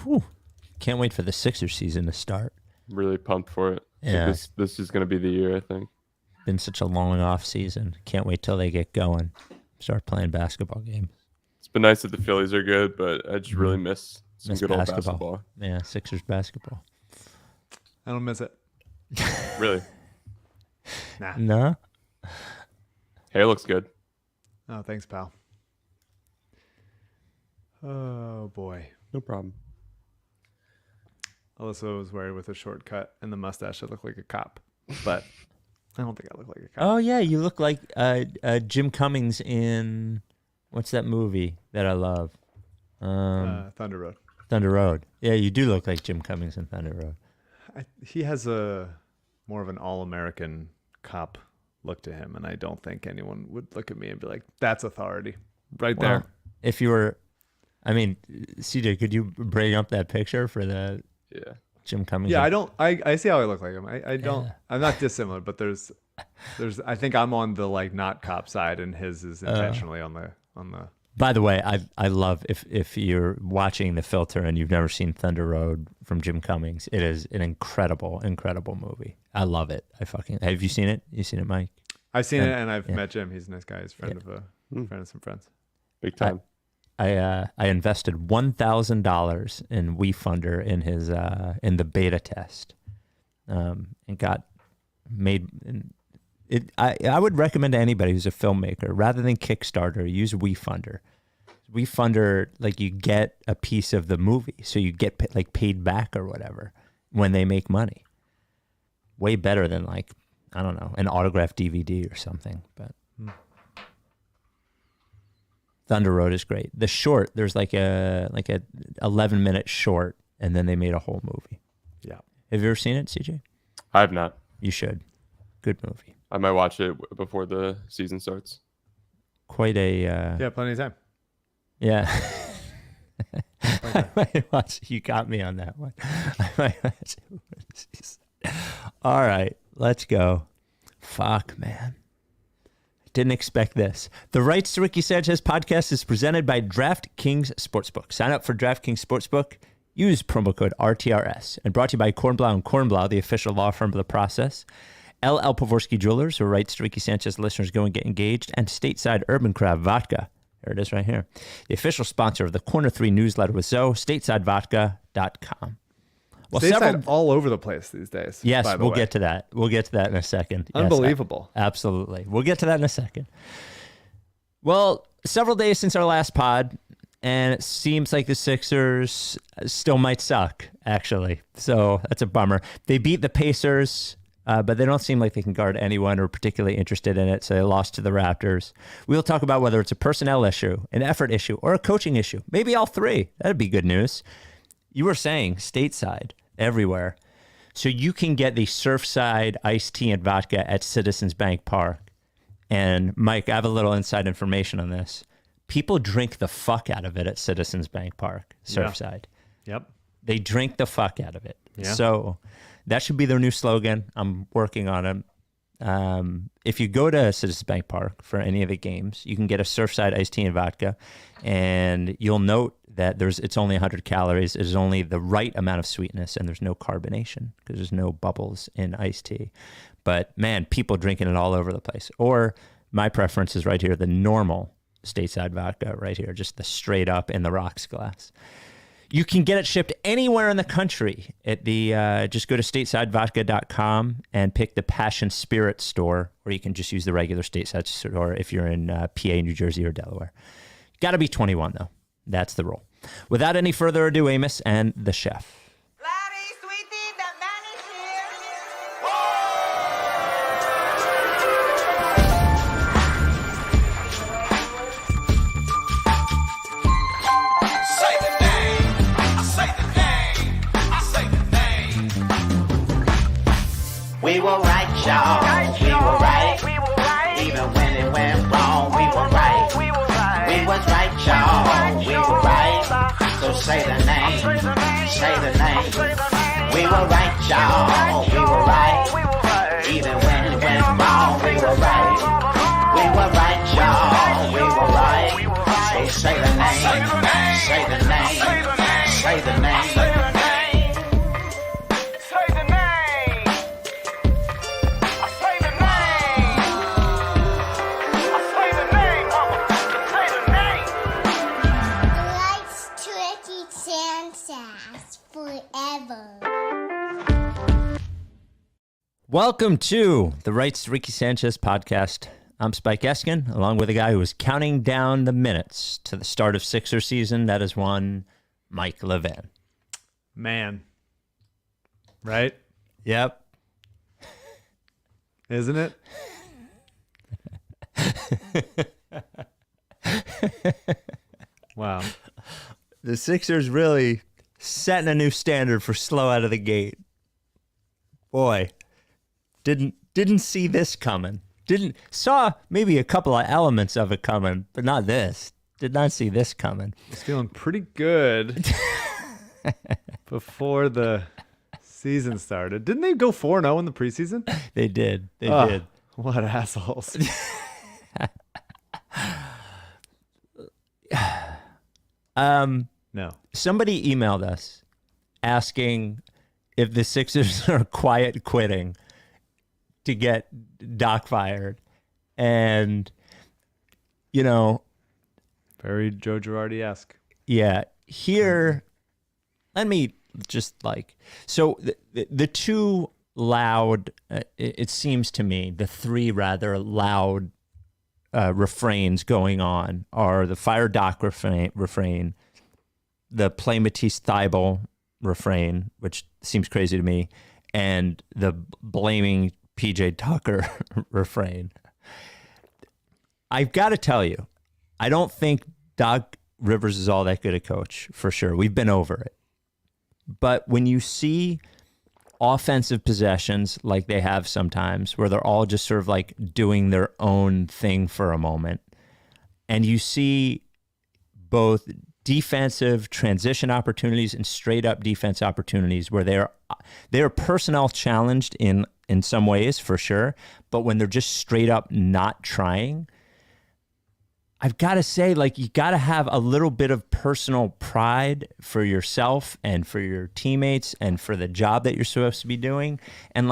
Whew. Can't wait for the Sixers season to start. Really pumped for it. Yeah. Like this is going to be the year, I think. Been such a long off season. Can't wait till they get going. Start playing basketball games. It's been nice that the Phillies are good, but I just really miss some good old basketball. Yeah, Sixers basketball. I don't miss it. Really? Nah. No? Hair looks good. Oh, thanks, pal. Oh, boy. No problem. Alyssa was worried with a short cut and the mustache. I look like a cop, but I don't think I look like a cop. Oh, yeah, you look like Jim Cummings in, what's that movie that I love? Thunder Road. Thunder Road. Yeah, you do look like Jim Cummings in Thunder Road. He has a more of an all-American cop look to him, and I don't think anyone would look at me and be like, that's authority right there. If you were, I mean, CJ, could you bring up that picture for the Jim Cummings? Yeah, I see how I look like him. I don't, I'm not dissimilar, but there's, I think I'm on the like not cop side, and his is intentionally on the. By the way, I love if you're watching The Filter and you've never seen Thunder Road from Jim Cummings, it is an incredible movie. I love it. Have you seen it? You seen it, Mike? I've seen it, and I've met Jim. He's a nice guy. He's a friend of some friends. Big time. I invested $1,000 in WeFunder in his in the beta test, and got made. I would recommend to anybody who's a filmmaker, rather than Kickstarter, use WeFunder. WeFunder, like, you get a piece of the movie, so you get paid back or whatever when they make money. Way better than, like, I don't know, an autographed DVD or something. But Thunder Road is great. The short, there's like a 11-minute short, and then they made a whole movie. Yeah. Have you ever seen it, CJ? I have not. You should. Good movie. I might watch it before the season starts. Quite a... yeah, plenty of time. Yeah. I might watch. You got me on that one. I might watch it. All right, let's go. Fuck, man. Didn't expect this. The Rights to Ricky Sanchez podcast is presented by DraftKings Sportsbook. Sign up for DraftKings Sportsbook. Use promo code RTRS. And brought to you by Kornblau Kornblau, the official law firm of the process. LL Pavorsky Jewelers, where Rights to Ricky Sanchez listeners go and get engaged. And Stateside Urban Craft Vodka. There it is right here. The official sponsor of the Corner 3 newsletter with Zoe, statesidevodka.com. Well, Stateside all over the place these days. Yes, we'll get to that. We'll get to that in a second. Unbelievable. Yes, absolutely. We'll get to that in a second. Well, several days since our last pod, and it seems like the Sixers still might suck, actually. So that's a bummer. They beat the Pacers, but they don't seem like they can guard anyone or particularly interested in it, so they lost to the Raptors. We'll talk about whether it's a personnel issue, an effort issue, or a coaching issue. Maybe all three. That'd be good news. You were saying stateside everywhere. So you can get the Surfside iced tea and vodka at Citizens Bank Park. And Mike, I have a little inside information on this. People drink the fuck out of it at Citizens Bank Park, Surfside. Yeah. Yep. They drink the fuck out of it. Yeah. So that should be their new slogan. I'm working on it. If you go to Citizens Bank Park for any of the games, you can get a Surfside iced tea and vodka, and you'll note that it's only 100 calories. It is only the right amount of sweetness, and there's no carbonation because there's no bubbles in iced tea. But man, people drinking it all over the place. Or my preference is right here, the normal Stateside vodka right here, just the straight up in the rocks glass. You can get it shipped anywhere in the country at the, just go to statesidevodka.com and pick the Passion Spirit store, or you can just use the regular Stateside store if you're in PA, New Jersey, or Delaware. Got to be 21 though. That's the rule. Without any further ado, Amos and the chef. We were right, y'all. We were right. Even when it went wrong, we were right. We was right, y'all. We were right. So say the name. Say the name. We were right, y'all. We were right. Even when it went wrong, we were right. We were right, y'all. We were right. So say the name. Say the name. Say the name. forever. Welcome to the Rights to Ricky Sanchez podcast. I'm Spike Eskin, along with a guy who is counting down the minutes to the start of Sixer season. That is one Mike Levin. Man. Right? Yep. Isn't it? Wow. The Sixers really setting a new standard for slow out of the gate. Boy, didn't see this coming. Saw maybe a couple of elements of it coming, but not this. Did not see this coming. I was feeling pretty good before the season started. Didn't they go 4-0 in the preseason? They did. They did. What assholes. No. Somebody emailed us asking if the Sixers are quiet quitting to get Doc fired. And, you know, Very Joe Girardi-esque. yeah, here, let me just so the two loud, it seems to me, the three rather loud refrains going on are the fire Doc refrain, the play Matisse Thybulle refrain, which seems crazy to me, and the blaming PJ Tucker refrain. I've got to tell you, I don't think Doc Rivers is all that good a coach, for sure. We've been over it. But when you see offensive possessions like they have sometimes, where they're all just sort of like doing their own thing for a moment, and you see both defensive transition opportunities and straight up defense opportunities where they're personnel challenged in some ways, for sure, but when they're just straight up not trying, I've got to say, you got to have a little bit of personal pride for yourself and for your teammates and for the job that you're supposed to be doing. And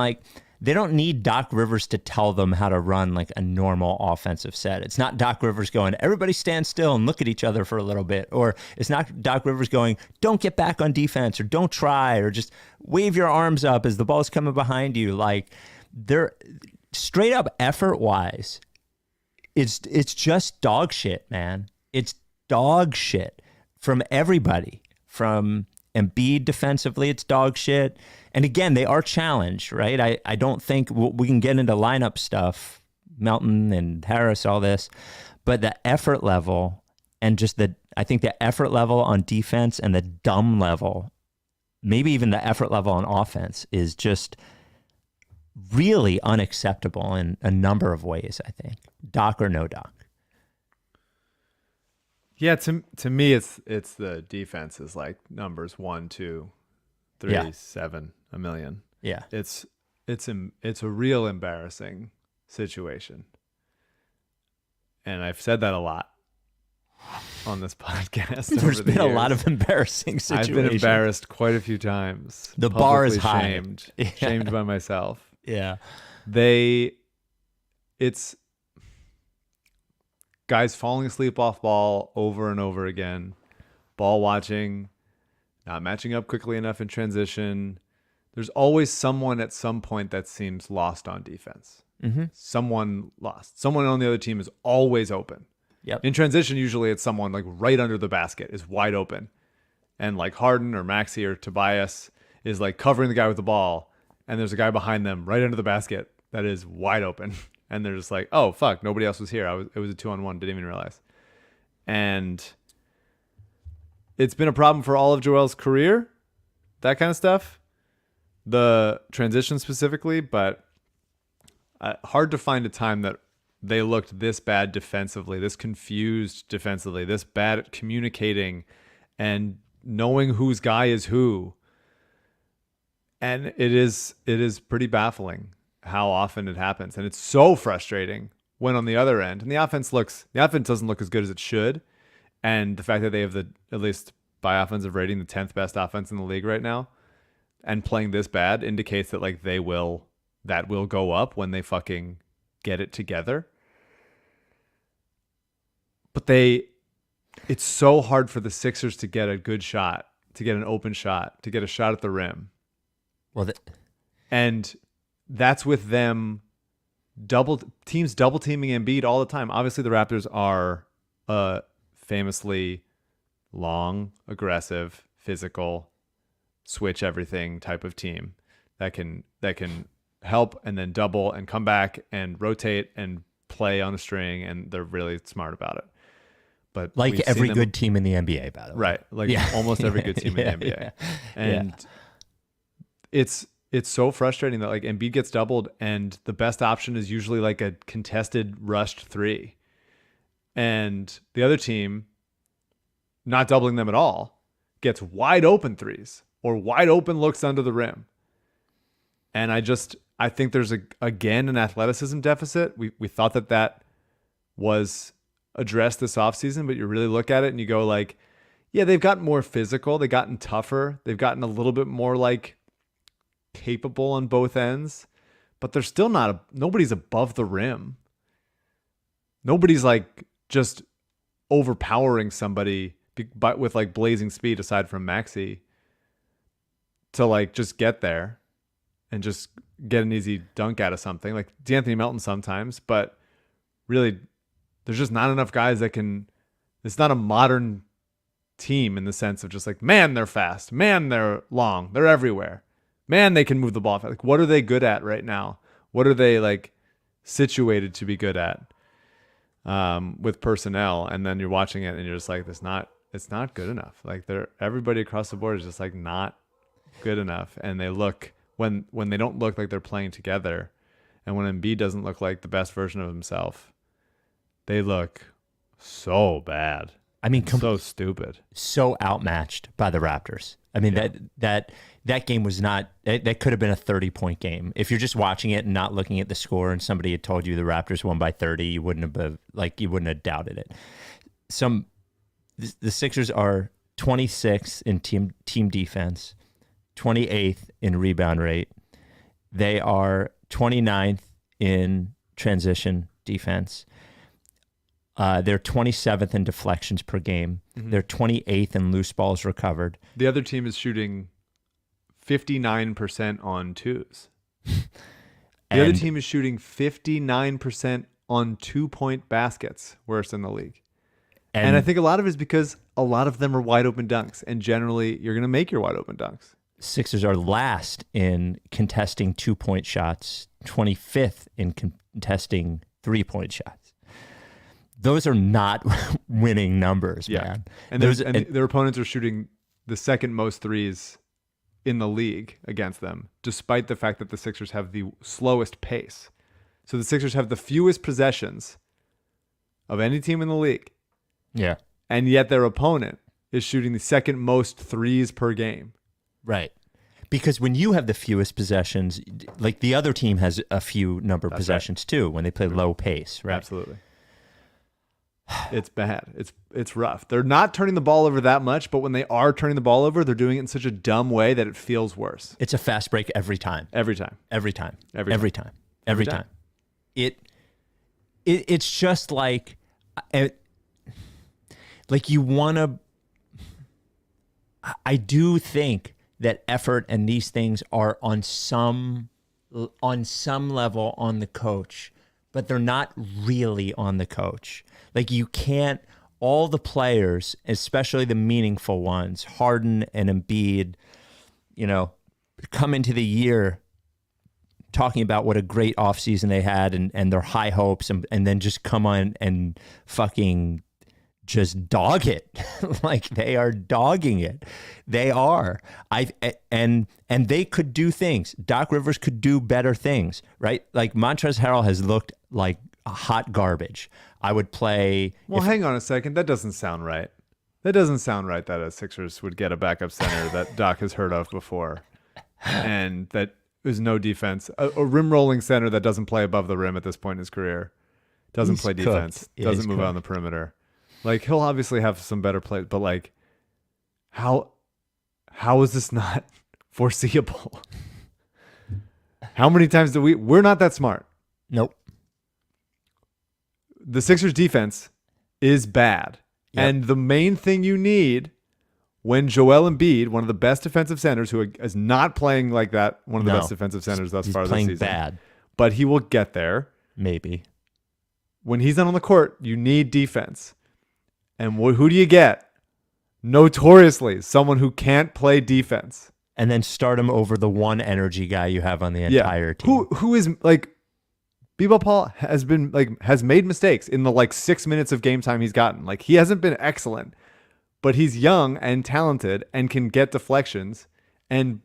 they don't need Doc Rivers to tell them how to run a normal offensive set. It's not Doc Rivers going, everybody stand still and look at each other for a little bit. Or it's not Doc Rivers going, don't get back on defense, or don't try, or just wave your arms up as the ball's coming behind you. They're straight up effort wise. It's just dog shit, man. It's dog shit from everybody. From Embiid defensively, it's dog shit. And again, they are challenged, right? I don't think we can get into lineup stuff, Melton and Harris, all this, but the effort level and I think the effort level on defense and the dumb level, maybe even the effort level on offense, is just really unacceptable in a number of ways, I think. Doc or no Doc. Yeah, to me, it's the defense is numbers 1, 2, 3, Yeah. 7, a million. Yeah. It's a real embarrassing situation, and I've said that a lot on this podcast. There's been a lot of embarrassing situations. I've been embarrassed quite a few times. The bar is high. Shamed, Yeah. shamed by myself. Yeah. It's guys falling asleep off ball over and over again, ball watching, not matching up quickly enough in transition. There's always someone at some point that seems lost on defense. Mm-hmm. Someone lost. Someone on the other team is always open. Yep. In transition, usually it's someone right under the basket is wide open. And Harden or Maxey or Tobias is covering the guy with the ball. And there's a guy behind them right under the basket that is wide open. And they're just oh, fuck, nobody else was here. It was a 2-on-1, didn't even realize. And it's been a problem for all of Joel's career, that kind of stuff. The transition specifically, but hard to find a time that they looked this bad defensively, this confused defensively, this bad at communicating and knowing whose guy is who. And it is pretty baffling how often it happens. And it's so frustrating when on the other end, and the offense doesn't look as good as it should. And the fact that they have at least by offensive rating, the 10th best offense in the league right now, and playing this bad indicates that that will go up when they fucking get it together. But it's so hard for the Sixers to get a good shot to get an open shot, to get a shot at the rim. Well, And that's with them teams double teaming Embiid all the time. Obviously, the Raptors are a famously long, aggressive, physical, switch everything type of team that can help and then double and come back and rotate and play on a string, and they're really smart about it. But like every good team in the NBA, by the way. Right. Like almost every good team in the NBA. Yeah. And it's so frustrating that like Embiid gets doubled and the best option is usually like a contested rushed three. And the other team, not doubling them at all, gets wide open threes or wide open looks under the rim. And I think there's again an athleticism deficit. We thought that was addressed this offseason, but you really look at it and you go like, yeah, they've gotten more physical. They've gotten tougher. They've gotten a little bit more like capable on both ends, but they're still nobody's above the rim. Nobody's like just overpowering somebody but with like blazing speed aside from Maxey to like just get there and just get an easy dunk out of something like D'Anthony Melton sometimes, but really there's just not enough guys that can. It's not a modern team in the sense of just like, man, they're fast, man, they're long, they're everywhere, man, they can move the ball. Like, what are they good at right now? What are they like situated to be good at with personnel? And then you're watching it and you're just like, it's not good enough. Like everybody across the board is just like not good enough. And they look when they don't look like they're playing together, and when Embiid doesn't look like the best version of himself, they look so bad. I mean, so stupid, so outmatched by the Raptors. I mean, that game was not. That could have been a 30-point game. If you're just watching it and not looking at the score, and somebody had told you the Raptors won by 30, you wouldn't have doubted it. The Sixers are 26th in team defense, 28th in rebound rate. They are 29th in transition defense. They're 27th in deflections per game. Mm-hmm. They're 28th in loose balls recovered. The other team is shooting 59% on twos. The other team is shooting 59% on 2-point baskets, worse in the league. And I think a lot of it is because a lot of them are wide open dunks, and generally you're going to make your wide open dunks. Sixers are last in contesting 2-point shots, 25th in contesting 3-point shots. Those are not winning numbers, man. And their opponents are shooting the second most threes in the league against them, despite the fact that the Sixers have the slowest pace. So the Sixers have the fewest possessions of any team in the league. Yeah. And yet their opponent is shooting the second most threes per game. Right. Because when you have the fewest possessions, like the other team has a few number of possessions too when they play low pace, right? Absolutely. It's bad. It's rough. They're not turning the ball over that much, but when they are turning the ball over, they're doing it in such a dumb way that it feels worse. It's a fast break every time. Every time. It's just like you want to. I do think that effort and these things are on some level on the coach, but they're not really on the coach. Like you can't, all the players, especially the meaningful ones, Harden and Embiid, come into the year talking about what a great offseason they had and their high hopes and then just come on and fucking just dog it. Like they are dogging it. They are. And they could do things. Doc Rivers could do better things, right? Like Montrezl Harrell has looked like hot garbage. I would play. Well, hang on a second. That doesn't sound right. That doesn't sound right that a Sixers would get a backup center that Doc has heard of before. And that is no defense. A rim rolling center that doesn't play above the rim at this point in his career. Doesn't play defense. Doesn't move out on the perimeter. Like he'll obviously have some better plays, but like how is this not foreseeable? How many times we're not that smart. Nope. The Sixers defense is bad. Yep. And the main thing you need when Joel Embiid, one of the best defensive centers, who is not playing like that, one of the best defensive centers thus far this season. He's playing bad. But he will get there. Maybe. When he's not on the court, you need defense. And who do you get? Notoriously, someone who can't play defense. And then start him over the one energy guy you have on the entire team. Who is like B-Ball Paul has made mistakes in the 6 minutes of game time he's gotten. Like, he hasn't been excellent, but he's young and talented and can get deflections and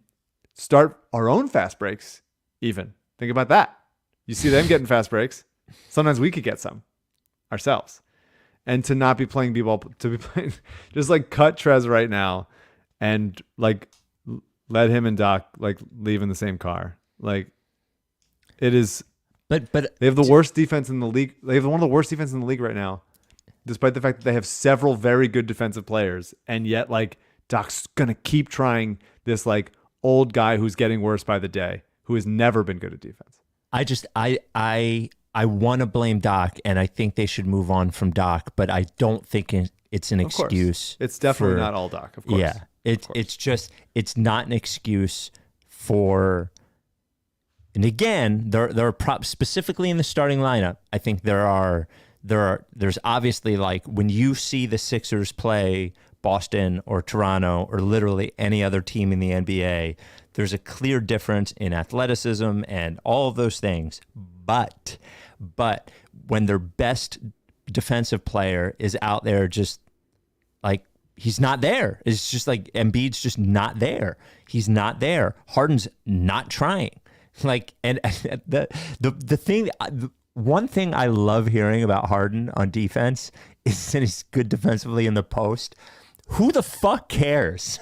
start our own fast breaks even. Think about that. You see them getting fast breaks. Sometimes we could get some ourselves. And to not be playing B-Ball, to be playing, just cut Trez right now and let him and Doc leave in the same car. It is. But they have the worst defense in the league. They have one of the worst defenses in the league right now, despite the fact that they have several very good defensive players, and yet Doc's gonna keep trying this old guy who's getting worse by the day, who has never been good at defense. I want to blame Doc, and I think they should move on from Doc, but I don't think it's an excuse. It's definitely not all Doc, of course. Yeah, it's not an excuse for. And again, there are specifically in the starting lineup. I think there's obviously when you see the Sixers play Boston or Toronto or literally any other team in the NBA, there's a clear difference in athleticism and all of those things. But when their best defensive player is out there, just he's not there. It's just Embiid's just not there. He's not there. Harden's not trying. And the thing, one thing I love hearing about Harden on defense is that he's good defensively in the post. Who the fuck cares?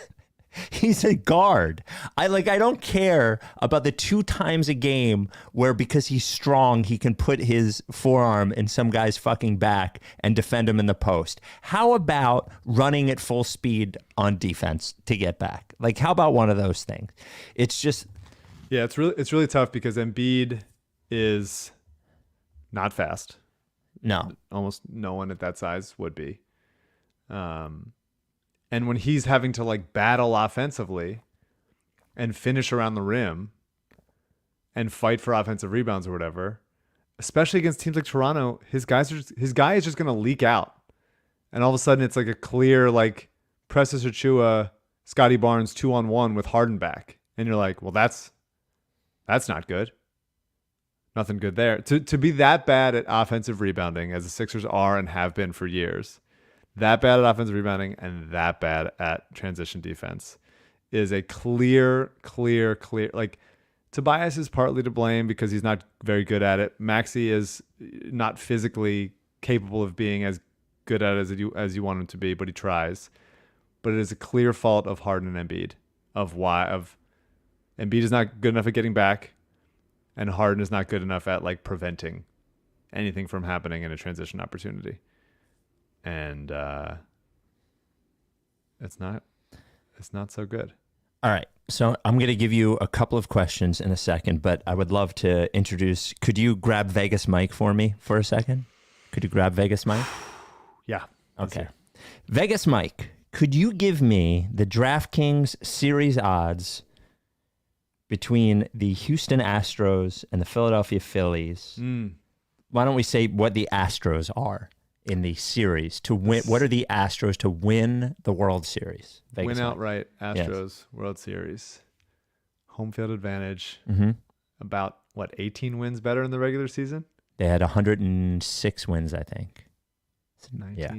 He's a guard. I don't care about the 2 times a game where, because he's strong, he can put his forearm in some guy's fucking back and defend him in the post. How about running at full speed on defense to get back? How about one of those things? It's just. Yeah, it's really tough because Embiid is not fast. No. Almost no one at that size would be. And when he's having to battle offensively and finish around the rim and fight for offensive rebounds or whatever, especially against teams like Toronto, his guy is just going to leak out. And all of a sudden it's a clear Precious Achiuwa, Scotty Barnes 2-on-1 with Harden back. And you're well, that's not good. Nothing good there. To be that bad at offensive rebounding, as the Sixers are and have been for years, that bad at offensive rebounding and that bad at transition defense is a clear. Tobias is partly to blame because he's not very good at it. Maxey is not physically capable of being as good at it as you want him to be, but he tries. But it is a clear fault of Harden and Embiid Embiid is not good enough at getting back, and Harden is not good enough at preventing anything from happening in a transition opportunity. And it's not so good. All right. So I'm going to give you a couple of questions in a second, but I would love to introduce. Could you grab Vegas Mike for me for a second? Could you grab Vegas Mike? Yeah. Okay. Vegas Mike, could you give me the DraftKings series odds between the Houston Astros and the Philadelphia Phillies? Why don't we say what the Astros are in the series to win? What are the Astros to win the World Series? Win outright, Astros, World Series. Home field advantage. Mm-hmm. About, 18 wins better in the regular season? They had 106 wins, I think. 19? Yeah,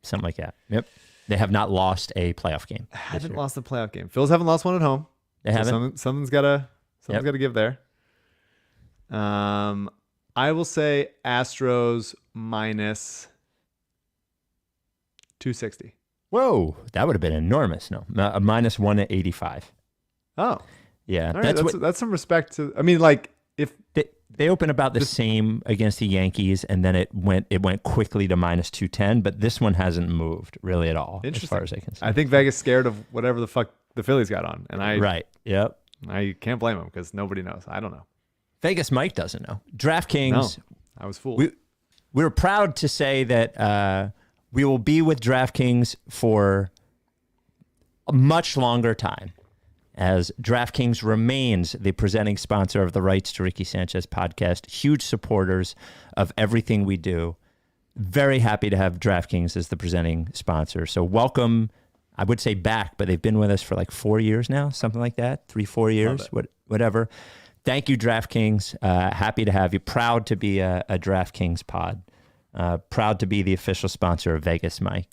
something like that. Yep. They have not lost a playoff game. Haven't lost a playoff game. Phils haven't lost one at home. They haven't. Something's got to give there. I will say Astros minus 260. Whoa, that would have been enormous. No, minus 185. Oh, yeah, right, that's some respect to. I mean, if they open about the same against the Yankees, and then it went quickly to minus 210. But this one hasn't moved really at all, as far as I can see. I think Vegas scared of whatever the fuck the Phillies got on, and right. Yep. I can't blame them because nobody knows. I don't know. Vegas Mike doesn't know. DraftKings. No, I was fooled. We were proud to say that we will be with DraftKings for a much longer time, as DraftKings remains the presenting sponsor of the Rights to Ricky Sanchez podcast. Huge supporters of everything we do. Very happy to have DraftKings as the presenting sponsor. So welcome, I would say back, but they've been with us for like 4 years now, something like that, 3-4 years, whatever. Thank you, DraftKings. Happy to have you. Proud to be a DraftKings pod. Proud to be the official sponsor of Vegas Mike.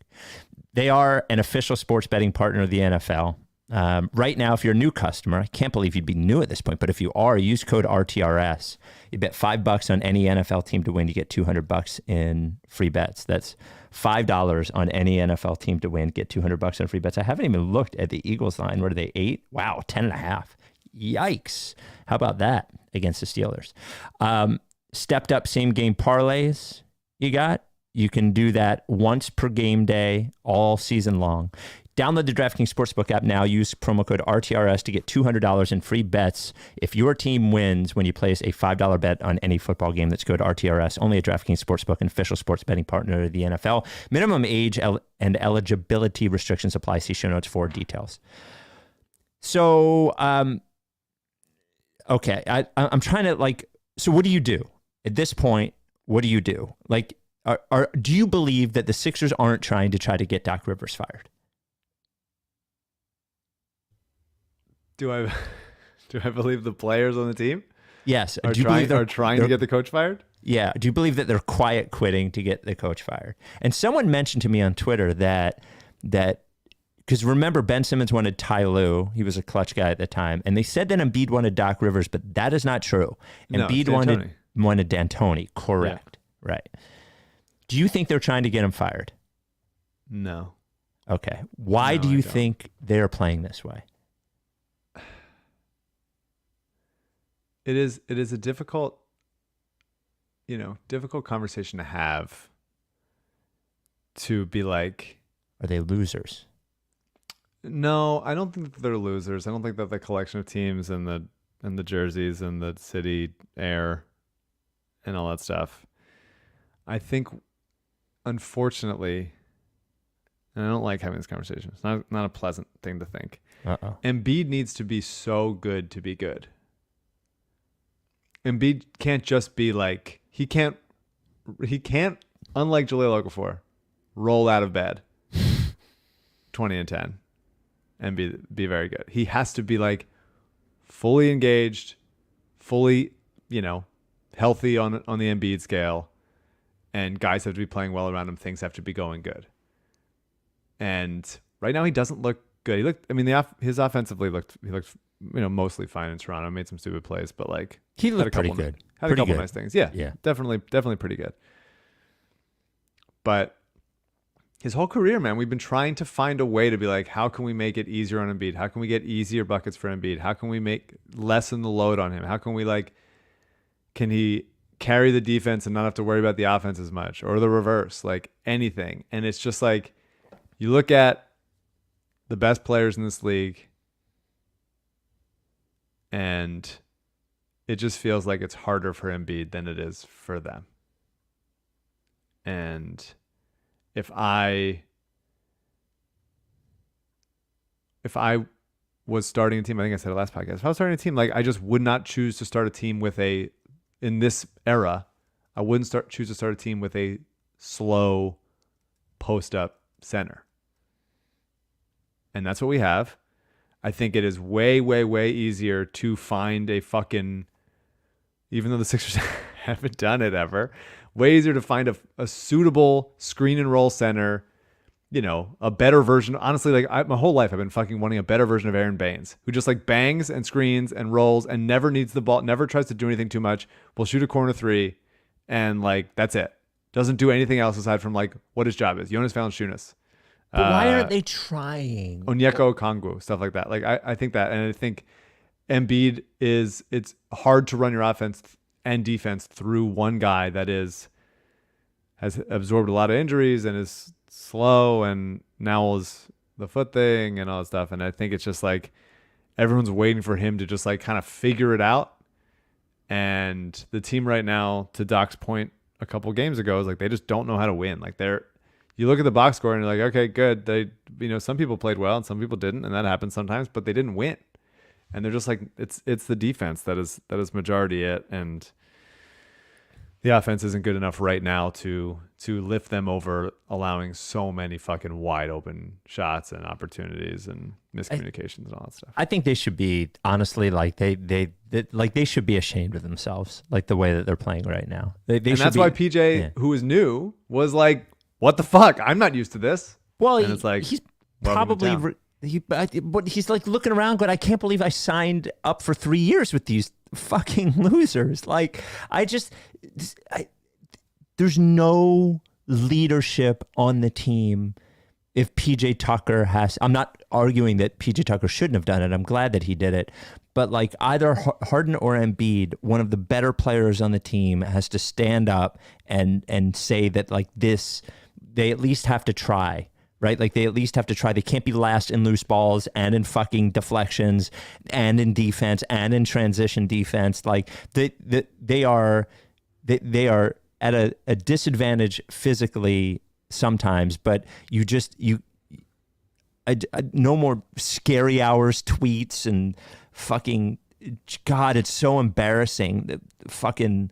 They are an official sports betting partner of the NFL. Right now, if you're a new customer, I can't believe you'd be new at this point, but if you are, use code RTRS. You bet $5 on any NFL team to win, you get $200 in free bets. That's $5 on any NFL team to win, get $200 in free bets. I haven't even looked at the Eagles line. What are they, 8? Wow, 10.5. Yikes. How about that against the Steelers? Stepped up same game parlays you got. You can do that once per game day all season long. Download the DraftKings Sportsbook app now. Use promo code RTRS to get $200 in free bets if your team wins when you place a $5 bet on any football game. That's code RTRS. Only at DraftKings Sportsbook, an official sports betting partner of the NFL. Minimum age and eligibility restrictions apply. See show notes for details. So, okay, I'm trying to so what do you do? At this point, what do you do? Do you believe that the Sixers aren't trying to get Doc Rivers fired? Do I believe the players on the team? Yes. Are trying to get the coach fired? Yeah. Do you believe that they're quiet quitting to get the coach fired? And someone mentioned to me on Twitter that because remember, Ben Simmons wanted Ty Lue. He was a clutch guy at the time. And they said that Embiid wanted Doc Rivers, but that is not true. Embiid wanted D'Antoni. Correct. Yeah. Right. Do you think they're trying to get him fired? No. Okay. Why do you think they're playing this way? It is a difficult conversation to have, to be like, are they losers? No, I don't think that they're losers. I don't think that the collection of teams and the jerseys and the city air and all that stuff. I think, unfortunately, and I don't like having this conversation. It's not a pleasant thing to think. Embiid needs to be so good to be good. Embiid can't just be like, he can't, unlike Jahlil Okafor, roll out of bed 20 and 10 and be very good. He has to be like fully engaged, fully, healthy on the Embiid scale, and guys have to be playing well around him. Things have to be going good. And right now he doesn't look good. His offensively he looked mostly fine in Toronto. Made some stupid plays, but he looked pretty good. Had a couple nice things. Yeah, definitely pretty good. But his whole career, man, we've been trying to find a way to be like, how can we make it easier on Embiid? How can we get easier buckets for Embiid? How can we lessen the load on him? How can we can he carry the defense and not have to worry about the offense as much, or the reverse, anything? And it's just you look at the best players in this league, and it just feels like it's harder for Embiid than it is for them. And if I was starting a team, I think I said it last podcast, if I was starting a team, I just would not choose to start a team in this era, I wouldn't choose to start a team with a slow post-up center. And that's what we have. I think it is way, way, way easier to find a fucking, even though the Sixers haven't done it ever, way easier to find a suitable screen and roll center, a better version. Honestly, my whole life I've been fucking wanting a better version of Aaron Baines, who just bangs and screens and rolls and never needs the ball, never tries to do anything too much, will shoot a corner three, and that's it. Doesn't do anything else aside from what his job is. Jonas Valanciunas. But why aren't they trying? Onyeka Okongwu, stuff like that. I think that, and I think Embiid it's hard to run your offense and defense through one guy that has absorbed a lot of injuries and is slow, and now is the foot thing and all that stuff. And I think it's just everyone's waiting for him to just kind of figure it out. And the team right now, to Doc's point a couple games ago, is they just don't know how to win. you look at the box score and you're like, okay, good. They, some people played well and some people didn't, and that happens sometimes, but they didn't win. And they're just like, it's the defense that is majority it, and the offense isn't good enough right now to lift them over allowing so many fucking wide open shots and opportunities and miscommunications and all that stuff. I think they should be, honestly, like they should be ashamed of themselves, like the way that they're playing right now. And that's why PJ, who is new, was like, what the fuck? I'm not used to this. Well, and it's like, he's probably but he's like looking around going, I can't believe I signed up for 3 years with these fucking losers. Like, there's no leadership on the team if PJ Tucker has. I'm not arguing that PJ Tucker shouldn't have done it. I'm glad that he did it. But like either Harden or Embiid, one of the better players on the team has to stand up and say that like this, they at least have to try. Right? Like they at least have to try. They can't be last in loose balls and in fucking deflections and in defense and in transition defense. Like they are at a disadvantage physically sometimes, but no more scary hours tweets and fucking, God, it's so embarrassing. The fucking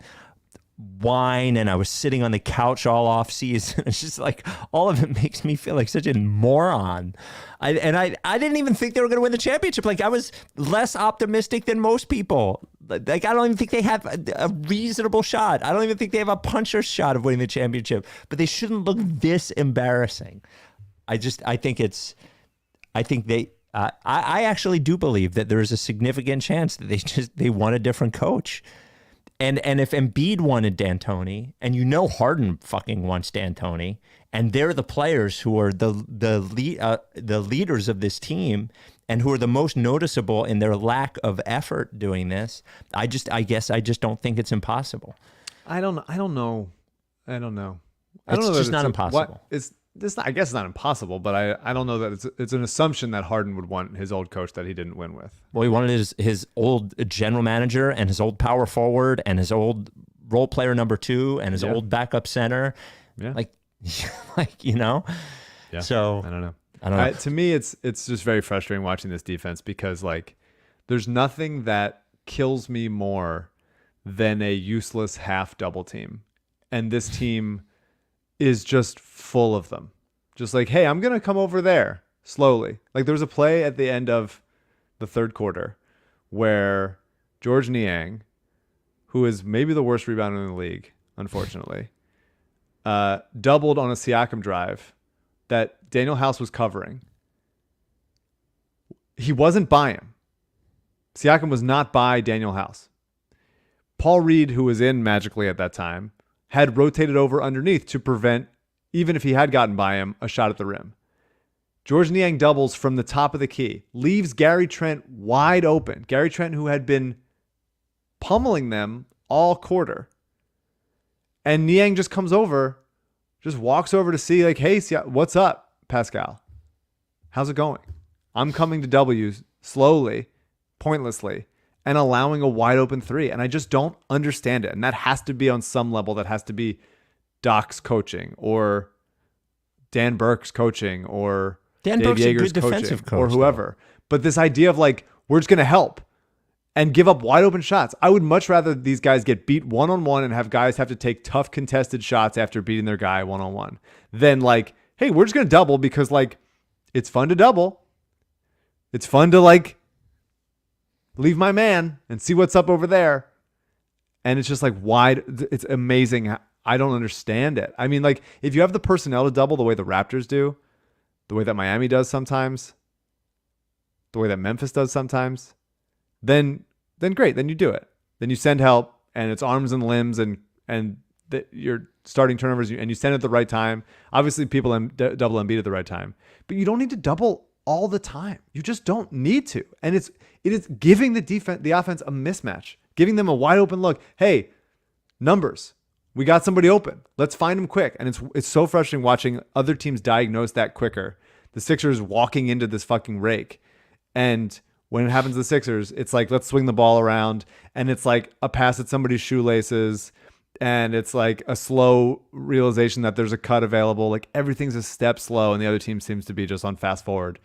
wine, and I was sitting on the couch all off season. It's just like all of it makes me feel like such a moron. I didn't even think they were going to win the championship. Like I was less optimistic than most people. Like I don't even think they have a reasonable shot. I don't even think they have a puncher's shot of winning the championship. But they shouldn't look this embarrassing. I actually do believe that there is a significant chance that they want a different coach. And if Embiid wanted D'Antoni, and Harden fucking wants D'Antoni, and they're the players who are the leaders of this team, and who are the most noticeable in their lack of effort doing this, I guess I just don't think it's impossible. I don't know. It's just not impossible. I guess it's not impossible, but I don't know that it's an assumption that Harden would want his old coach that he didn't win with. Well, he wanted his old general manager and his old power forward and his old role player number 2 and his old backup center. Yeah. Yeah. So I don't know. To me, it's just very frustrating watching this defense because like there's nothing that kills me more than a useless half double team. And this team is just full of them. Just like, hey, I'm going to come over there slowly. Like there was a play at the end of the third quarter where George Niang, who is maybe the worst rebounder in the league, unfortunately, doubled on a Siakam drive that Daniel House was covering. He wasn't by him. Siakam was not by Daniel House. Paul Reed, who was in magically at that time, had rotated over underneath to prevent, even if he had gotten by him, a shot at the rim. George Niang doubles from the top of the key, leaves Gary Trent wide open. Gary Trent, who had been pummeling them all quarter. And Niang just comes over, just walks over to see, like, hey, what's up, Pascal? How's it going? I'm coming to W slowly, pointlessly, and allowing a wide open 3. And I just don't understand it. And that has to be on some level. That has to be Doc's coaching or Dan Burke's coaching or Dan Dave Burke's Yeager's a good defensive coaching, coach, or whoever. But this idea of like, we're just going to help and give up wide open shots. I would much rather these guys get beat one-on-one and have guys have to take tough contested shots after beating their guy one-on-one than like, hey, we're just going to double because like it's fun to double. It's fun to like leave my man and see what's up over there. And it's just like wide. It's amazing. I don't understand it. I mean, like if you have the personnel to double the way the Raptors do, the way that Miami does sometimes, the way that Memphis does sometimes, then great. Then you do it. Then you send help and it's arms and limbs and you're starting turnovers and you send it at the right time. Obviously people double Embiid at the right time, but you don't need to double all the time. You just don't need to. And it is giving the offense a mismatch, giving them a wide open look. Hey, numbers, we got somebody open. Let's find them quick. And it's so frustrating watching other teams diagnose that quicker. The Sixers walking into this fucking rake. And when it happens to the Sixers, it's like, let's swing the ball around. And it's like a pass at somebody's shoelaces. and it's like a slow realization that there's a cut available. Like everything's a step slow, and the other team seems to be just on fast forward,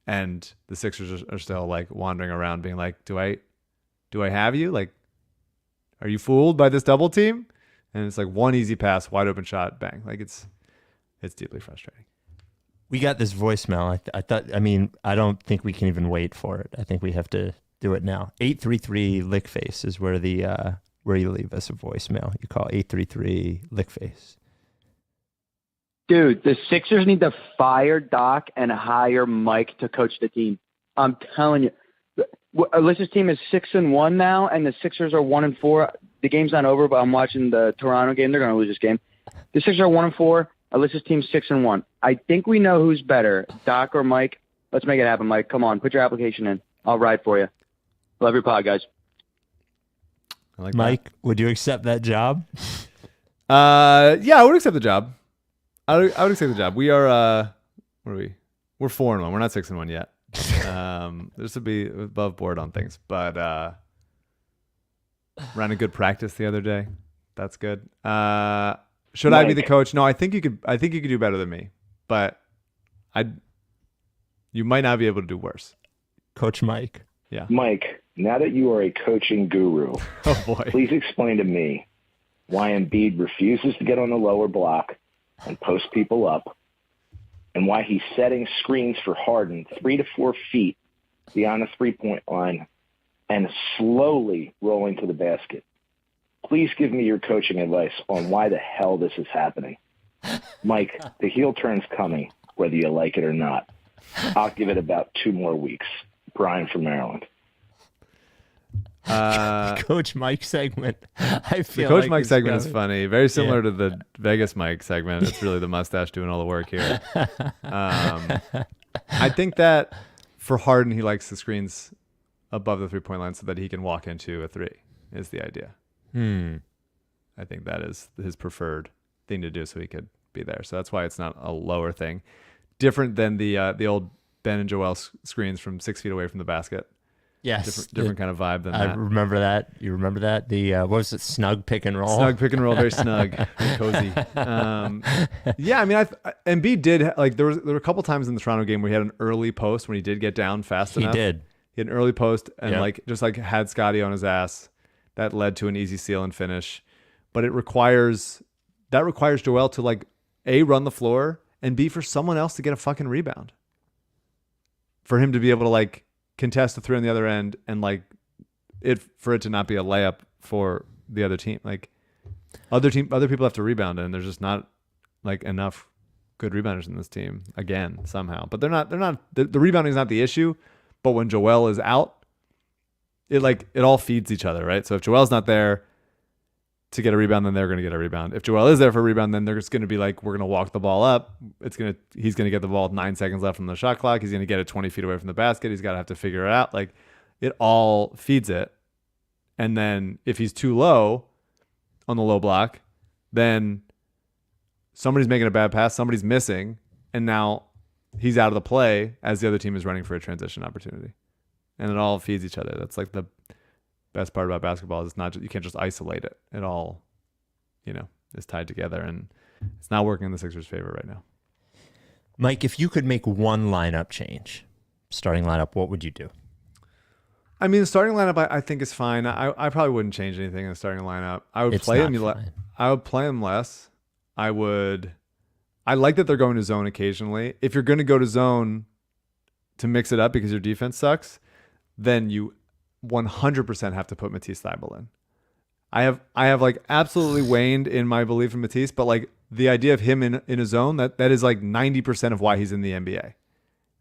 and the Sixers are still like wandering around, being like, "Do I have you? Like, are you fooled by this double team?" And it's like one easy pass, wide open shot, bang. Like it's deeply frustrating. We got this voicemail. I don't think we can even wait for it. I think we have to do it now. 833 Lickface is where you leave us a voicemail. You call 833 Lickface. Dude, the Sixers need to fire Doc and hire Mike to coach the team. I'm telling you. Alyssa's team is 6-1 now, and the Sixers are 1-4. The game's not over, but I'm watching the Toronto game. They're going to lose this game. The Sixers are 1-4. Alyssa's team's 6-1. I think we know who's better, Doc or Mike. Let's make it happen, Mike. Come on, put your application in. I'll ride for you. Love your pod, guys. I like Mike, would you accept that job? Yeah, I would accept the job. I would accept the job. We are what are we? We're 4-1. We're not 6-1 yet. This would be above board on things, but ran a good practice the other day. That's good. Should Mike. I be the coach? No, I think you could do better than me, but you might not be able to do worse. Coach Mike. Yeah. Mike, now that you are a coaching guru, oh boy, please explain to me why Embiid refuses to get on the lower block and post people up, and why he's setting screens for Harden 3 to 4 feet beyond the three-point line and slowly rolling to the basket. Please give me your coaching advice on why the hell this is happening. Mike, the heel turn's coming, whether you like it or not. I'll give it about 2 more weeks. Brian from Maryland. Coach Mike segment. I feel the Coach like Mike segment is funny. Very similar to the Vegas Mike segment. It's really the mustache doing all the work here. I think that for Harden, he likes the screens above the 3-point line so that he can walk into a 3 is the idea. I think that is his preferred thing to do so he could be there. So that's why it's not a lower thing. Different than the old Ben and Joel screens from 6 feet away from the basket. Yes. Different kind of vibe than that. I remember that. You remember that? The what was it? Snug pick and roll. Snug pick and roll, very snug, very cozy. Yeah, I mean, Embiid did like there were a couple times in the Toronto game where he had an early post when he did get down fast enough. He did. He had an early post and just had Scotty on his ass. That led to an easy steal and finish. But it requires Joel to like A, run the floor, and B, for someone else to get a fucking rebound. For him to be able to like contest the 3 on the other end and like for it to not be a layup for the other team. Like other people have to rebound, and there's just not like enough good rebounders in this team again somehow. But they're not the rebounding is not the issue, but when Joel is out, it all feeds each other, right? So if Joel's not there to get a rebound, then they're going to get a rebound. If Joel is there for a rebound, then they're just going to be like, we're going to walk the ball up. He's going to get the ball with 9 seconds left on the shot clock. He's going to get it 20 feet away from the basket. He's got to have to figure it out. Like it all feeds it. And then if he's too low on the low block, then somebody's making a bad pass, somebody's missing, and now he's out of the play as the other team is running for a transition opportunity. And it all feeds each other. That's like the best part about basketball is it's not you can't just isolate it. It all, is tied together, and it's not working in the Sixers' favor right now. Mike, if you could make one lineup change, starting lineup, what would you do? I mean, the starting lineup I think is fine. I probably wouldn't change anything in the starting lineup. I would play him. I would play him less. I like that they're going to zone occasionally. If you're going to go to zone to mix it up because your defense sucks, then you 100% have to put Matisse Thybulle in. I have like absolutely waned in my belief in Matisse, but like the idea of him in a zone, that is like 90% of why he's in the NBA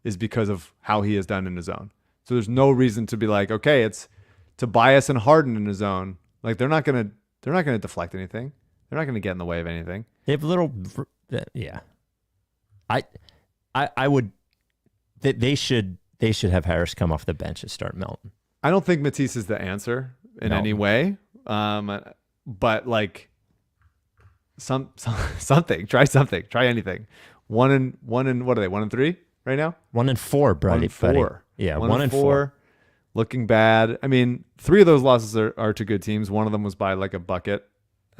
is because of how he has done in a zone. So there's no reason to be like, okay, it's Tobias and Harden in a zone. Like they're not gonna deflect anything. They're not gonna get in the way of anything. They have yeah. I would. They should have Harris come off the bench and start Melton. I don't think Matisse is the answer in any way. But like something, try anything. One and what are they? 1-3 right now? 1-4, buddy. 1-4. Yeah, 1-4. Looking bad. I mean, 3 of those losses are to good teams. One of them was by like a bucket.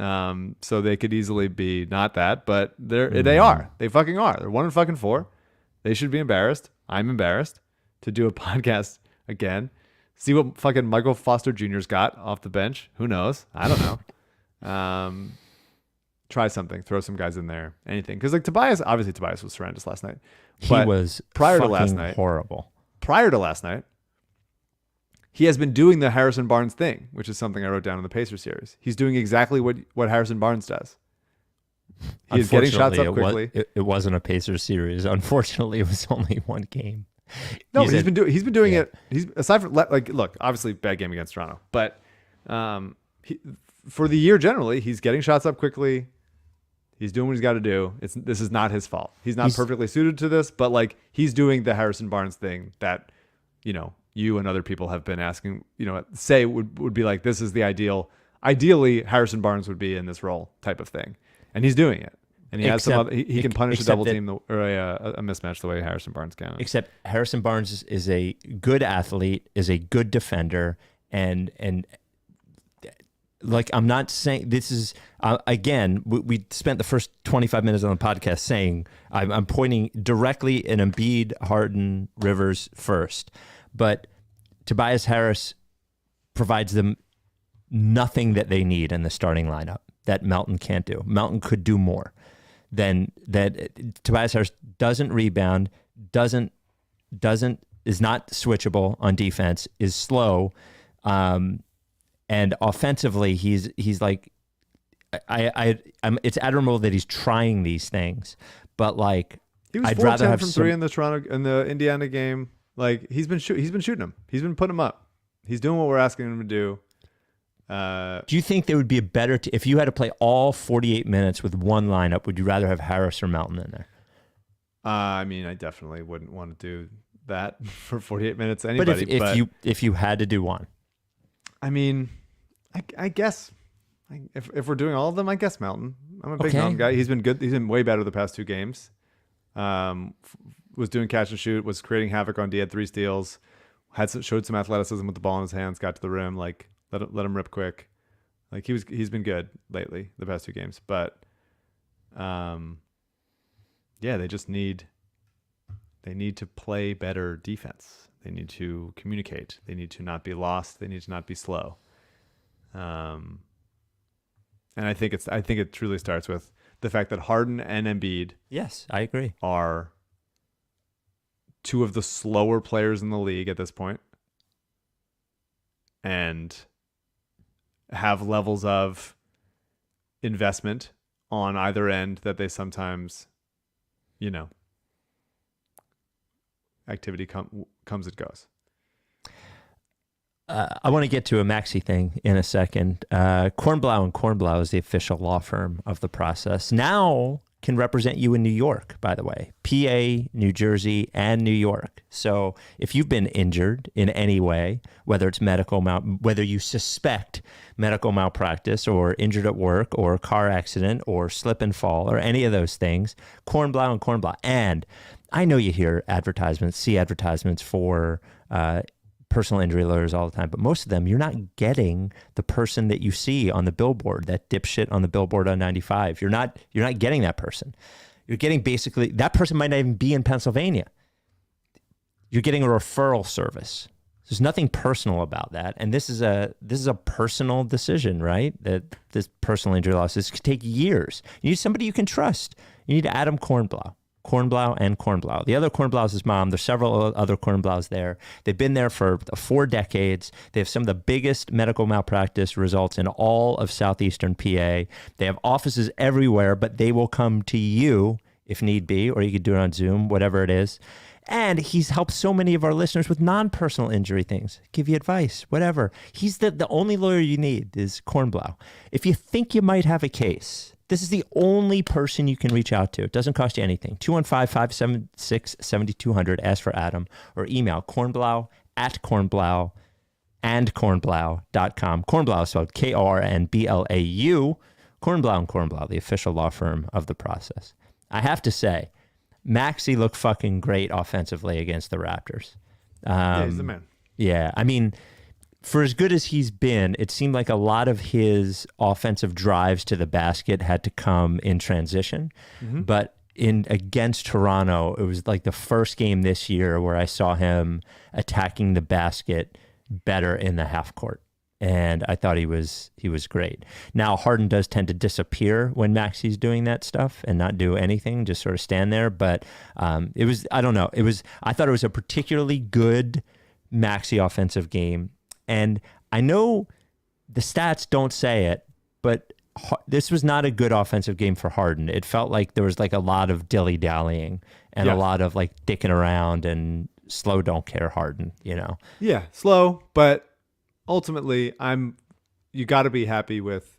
So they could easily be not that, but they are. They fucking are. They're 1-4. They should be embarrassed. I'm embarrassed to do a podcast again. See what fucking Michael Foster Jr.'s got off the bench. Who knows? I don't know. Try something. Throw some guys in there. Anything. Because like Tobias was horrendous last night. He was prior to fucking last night. horrible. Prior to last night, he has been doing the Harrison Barnes thing, which is something I wrote down in the Pacers series. He's doing exactly what Harrison Barnes does. He is getting shots up quickly. It wasn't a Pacers series. Unfortunately, it was only one game. No, he's been doing it. He's aside from like, look, obviously bad game against Toronto, but for the year generally, he's getting shots up quickly. He's doing what he's got to do. This is not his fault. He's not perfectly suited to this, but like he's doing the Harrison Barnes thing that, you and other people have been asking, say would be like, this is the ideal. Ideally, Harrison Barnes would be in this role type of thing. And he's doing it. And he has some other, he can punish a double team or a mismatch the way Harrison Barnes can. Except Harrison Barnes is a good athlete, is a good defender, and like I'm not saying this is again. We spent the first 25 minutes on the podcast saying I'm pointing directly in Embiid, Harden, Rivers first, but Tobias Harris provides them nothing that they need in the starting lineup that Melton can't do. Melton could do more than that. Tobias Harris doesn't rebound, is not switchable on defense, is slow. And offensively, he's like, it's admirable that he's trying these things, but like, he was I'd rather have from three in the Indiana game. Like he's been shooting them. He's been putting them up. He's doing what we're asking him to do. Do you think there would be a better if you had to play all 48 minutes with one lineup? Would you rather have Harris or Melton in there? I mean, I definitely wouldn't want to do that for 48 minutes. Anybody, but if you had to do one, I mean, I guess if we're doing all of them, I guess Melton. I'm a big Melton guy. He's been good. He's been way better the past two games. Was doing catch and shoot. Was creating havoc on D. Had 3 steals. Showed some athleticism with the ball in his hands. Got to the rim. Like let him rip quick. Like he's been good lately the past 2 games. But yeah, they just need to play better defense. They need to communicate. They need to not be lost. They need to not be slow. And I think it truly starts with the fact that Harden and Embiid, yes, I agree, are 2 of the slower players in the league at this point, and have levels of investment on either end that they sometimes, activity comes and goes. I want to get to a Maxi thing in a second. Kornblau Kornblau is the official law firm of the process. Now can represent you in New York, by the way. PA, New Jersey, and New York. So if you've been injured in any way, whether it's whether you suspect medical malpractice or injured at work or car accident or slip and fall or any of those things, Kornblau Kornblau. And I know you see advertisements for personal injury lawyers all the time, but most of them, you're not getting the person that you see on the billboard, that dipshit on the billboard on 95. You're not getting that person. You're getting basically, that person might not even be in Pennsylvania. You're getting a referral service. There's nothing personal about that. And this is a personal decision, right? That this personal injury losses could take years. You need somebody you can trust. You need Adam Kornblau. Kornblau and Kornblau. The other Kornblau is his mom. There's several other Kornblaus there. They've been there for 4 decades. They have some of the biggest medical malpractice results in all of southeastern PA. They have offices everywhere, but they will come to you if need be, or you could do it on Zoom, whatever it is. And he's helped so many of our listeners with non-personal injury things, give you advice, whatever. He's the only lawyer you need is Kornblau. If you think you might have a case, this is the only person you can reach out to. It doesn't cost you anything. 215-576-7200. Ask for Adam or email Kornblau@Kornblau and Kornblau.com. Kornblau is spelled Kornblau. Kornblau Kornblau, the official law firm of the process. I have to say, Maxey looked fucking great offensively against the Raptors. Yeah, he's the man. Yeah, I mean, for as good as he's been, it seemed like a lot of his offensive drives to the basket had to come in transition. But against Toronto, it was like the first game this year where I saw him attacking the basket better in the half court. And I thought he was great. Now, Harden does tend to disappear when Maxi's doing that stuff and not do anything, just sort of stand there. But I don't know. I thought it was a particularly good Maxi offensive game. And I know the stats don't say it, but this was not a good offensive game for Harden. It felt like there was like a lot of dilly-dallying and a lot of like dicking around and slow don't care Harden, you know? Yeah, slow, but ultimately you got to be happy with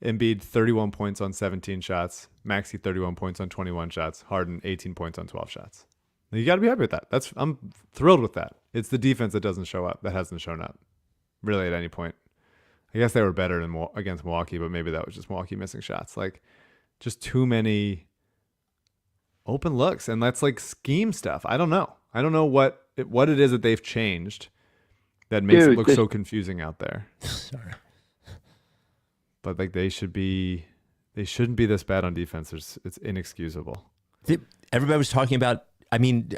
Embiid 31 points on 17 shots, Maxi 31 points on 21 shots, Harden 18 points on 12 shots. You got to be happy with that. I'm thrilled with that. It's the defense that doesn't show up, that hasn't shown up really at any point. I guess they were better against Milwaukee, but maybe that was just Milwaukee missing shots. Like, just too many open looks, and that's like scheme stuff. I don't know. I don't know what it is that they've changed that makes it look so confusing out there. Sorry, but like they shouldn't be this bad on defense. It's inexcusable. Everybody was talking about. I mean,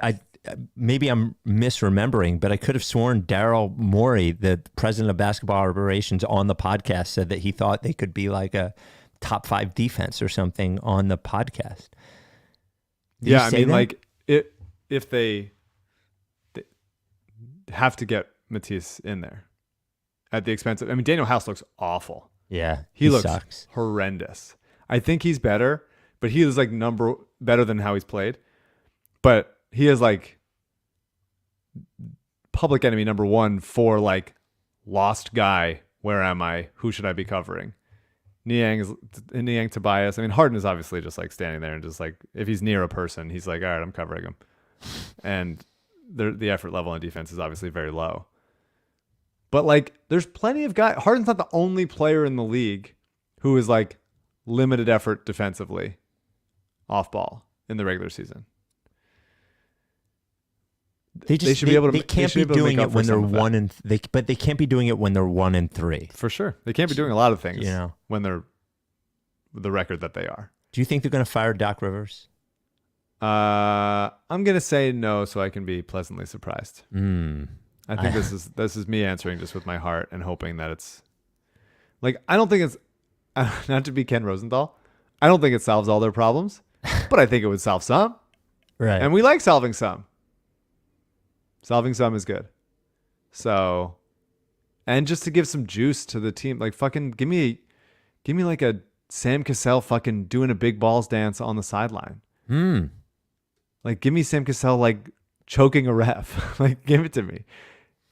maybe I'm misremembering, but I could have sworn Daryl Morey, the president of basketball operations, on the podcast said that he thought they could be like a top 5 defense or something on the podcast. Did I mean, that? Like if they have to get Matisse in there at the expense of, I mean, Daniel House looks awful. Yeah, he looks sucks. Horrendous. I think he's better, but he is like better than how he's played. But he is like public enemy number 1 for like lost guy. Where am I? Who should I be covering? Niang Tobias. I mean, Harden is obviously just like standing there and just like, if he's near a person, he's like, all right, I'm covering him. And the effort level on defense is obviously very low. But like, there's plenty of guys. Harden's not the only player in the league who is like limited effort defensively off ball in the regular season. They should be able to. They can't be doing it when they're 1 but they can't be doing it when they're 1-3. For sure, they can't be doing a lot of things. You know, when they're the record that they are. Do you think they're going to fire Doc Rivers? I'm gonna say no, so I can be pleasantly surprised. I think this is me answering just with my heart and hoping that it's like, I don't think it's not to be Ken Rosenthal. I don't think it solves all their problems, but I think it would solve some. Right, and we like solving some. Solving some is good. So, and just to give some juice to the team, like fucking give me like a Sam Cassell fucking doing a big balls dance on the sideline. Like give me Sam Cassell like choking a ref. Like give it to me.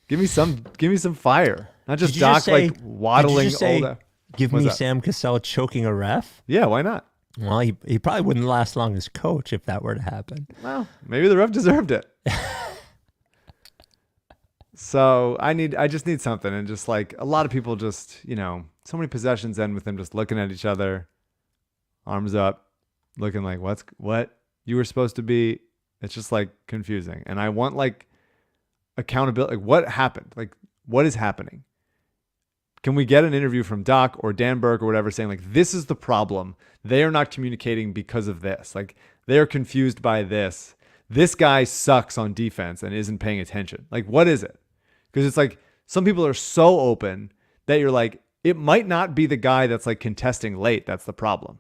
Give me some fire. Not just Doc like waddling old. Give me Sam Cassell choking a ref? Yeah, why not? Well, he probably wouldn't last long as coach if that were to happen. Well, maybe the ref deserved it. So I just need something, and just like a lot of people just, you know, so many possessions end with them just looking at each other, arms up, looking like what you were supposed to be. It's just like confusing. And I want like accountability. Like what happened? Like what is happening? Can we get an interview from Doc or Dan Burke or whatever saying like, this is the problem. They are not communicating because of this. Like they are confused by this. This guy sucks on defense and isn't paying attention. Like what is it? Because it's like some people are so open that you're like, it might not be the guy that's like contesting late. That's the problem.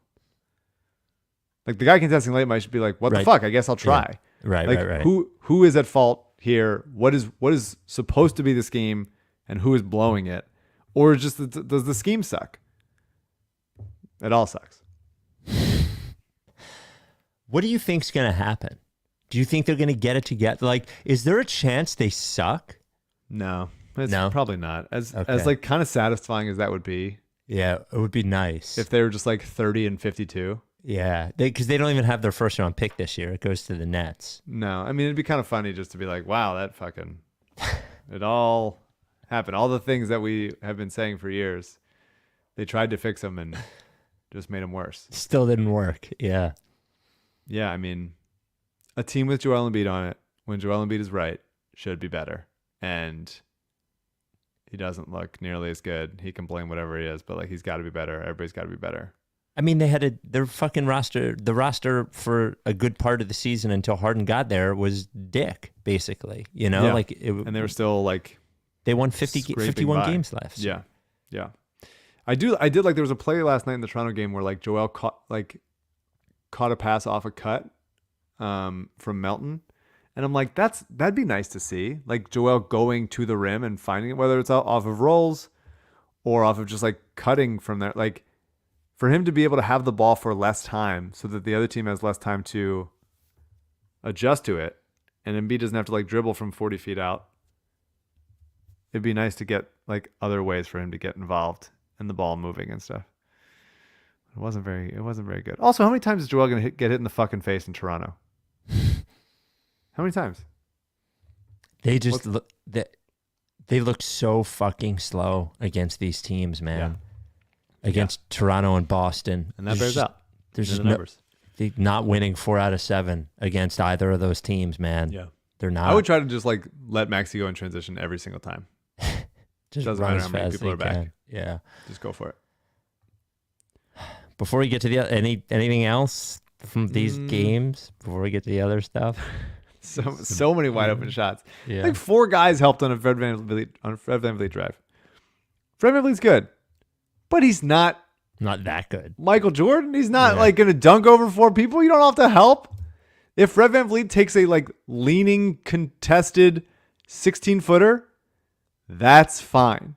Like the guy contesting late might be like, what the fuck? I guess I'll try. Yeah. Right, like, right. Who is at fault here? What is supposed to be the scheme and who is blowing it? Or just does the scheme suck? It all sucks. What do you think's going to happen? Do you think they're going to get it together? Like, is there a chance they suck? No, probably not. As like kind of satisfying as that would be. Yeah, it would be nice if they were just like 30-52. Yeah, because they don't even have their first round pick this year. It goes to the Nets. No, I mean it'd be kind of funny just to be like, wow, that fucking it all happened. All the things that we have been saying for years, they tried to fix them and just made them worse. Still didn't work. Yeah. Yeah, I mean, a team with Joel Embiid on it, when Joel Embiid is right, should be better. And he doesn't look nearly as good. He can blame whatever he is, but like he's got to be better. Everybody's got to be better. I mean, their fucking roster. The roster for a good part of the season until Harden got there was dick, basically. You know, and they were still like they won 51 games left. Yeah, yeah. I did like there was a play last night in the Toronto game where like Joel caught a pass off a cut from Melton, and I'm like, that'd be nice to see, like Joel going to the rim and finding it, whether it's off of rolls or off of just like cutting from there, like. For him to be able to have the ball for less time so that the other team has less time to adjust to it, and Embiid doesn't have to like dribble from 40 feet out, it'd be nice to get like other ways for him to get involved and the ball moving and stuff. It wasn't very good. Also, how many times is Joel going to get hit in the fucking face in Toronto? How many times? They just they look so fucking slow against these teams, man. Yeah. Against Toronto and Boston. And that bears out. There's just the numbers. They're not winning 4 out of 7 against either of those teams, man. Yeah. They're not. I would try to just like let Maxey go in transition every single time. Just doesn't run matter as how many fast people as are they back. can. Yeah. Just go for it. Before we get to the anything else from these games, before we get to the other stuff. So many wide open shots. Yeah. Like 4 guys helped on a Fred VanVleet drive. Fred VanVleet's good, but he's not that good. Michael Jordan. He's not like going to dunk over 4 people. You don't have to help. If Fred VanVleet takes a like leaning contested 16-footer, that's fine.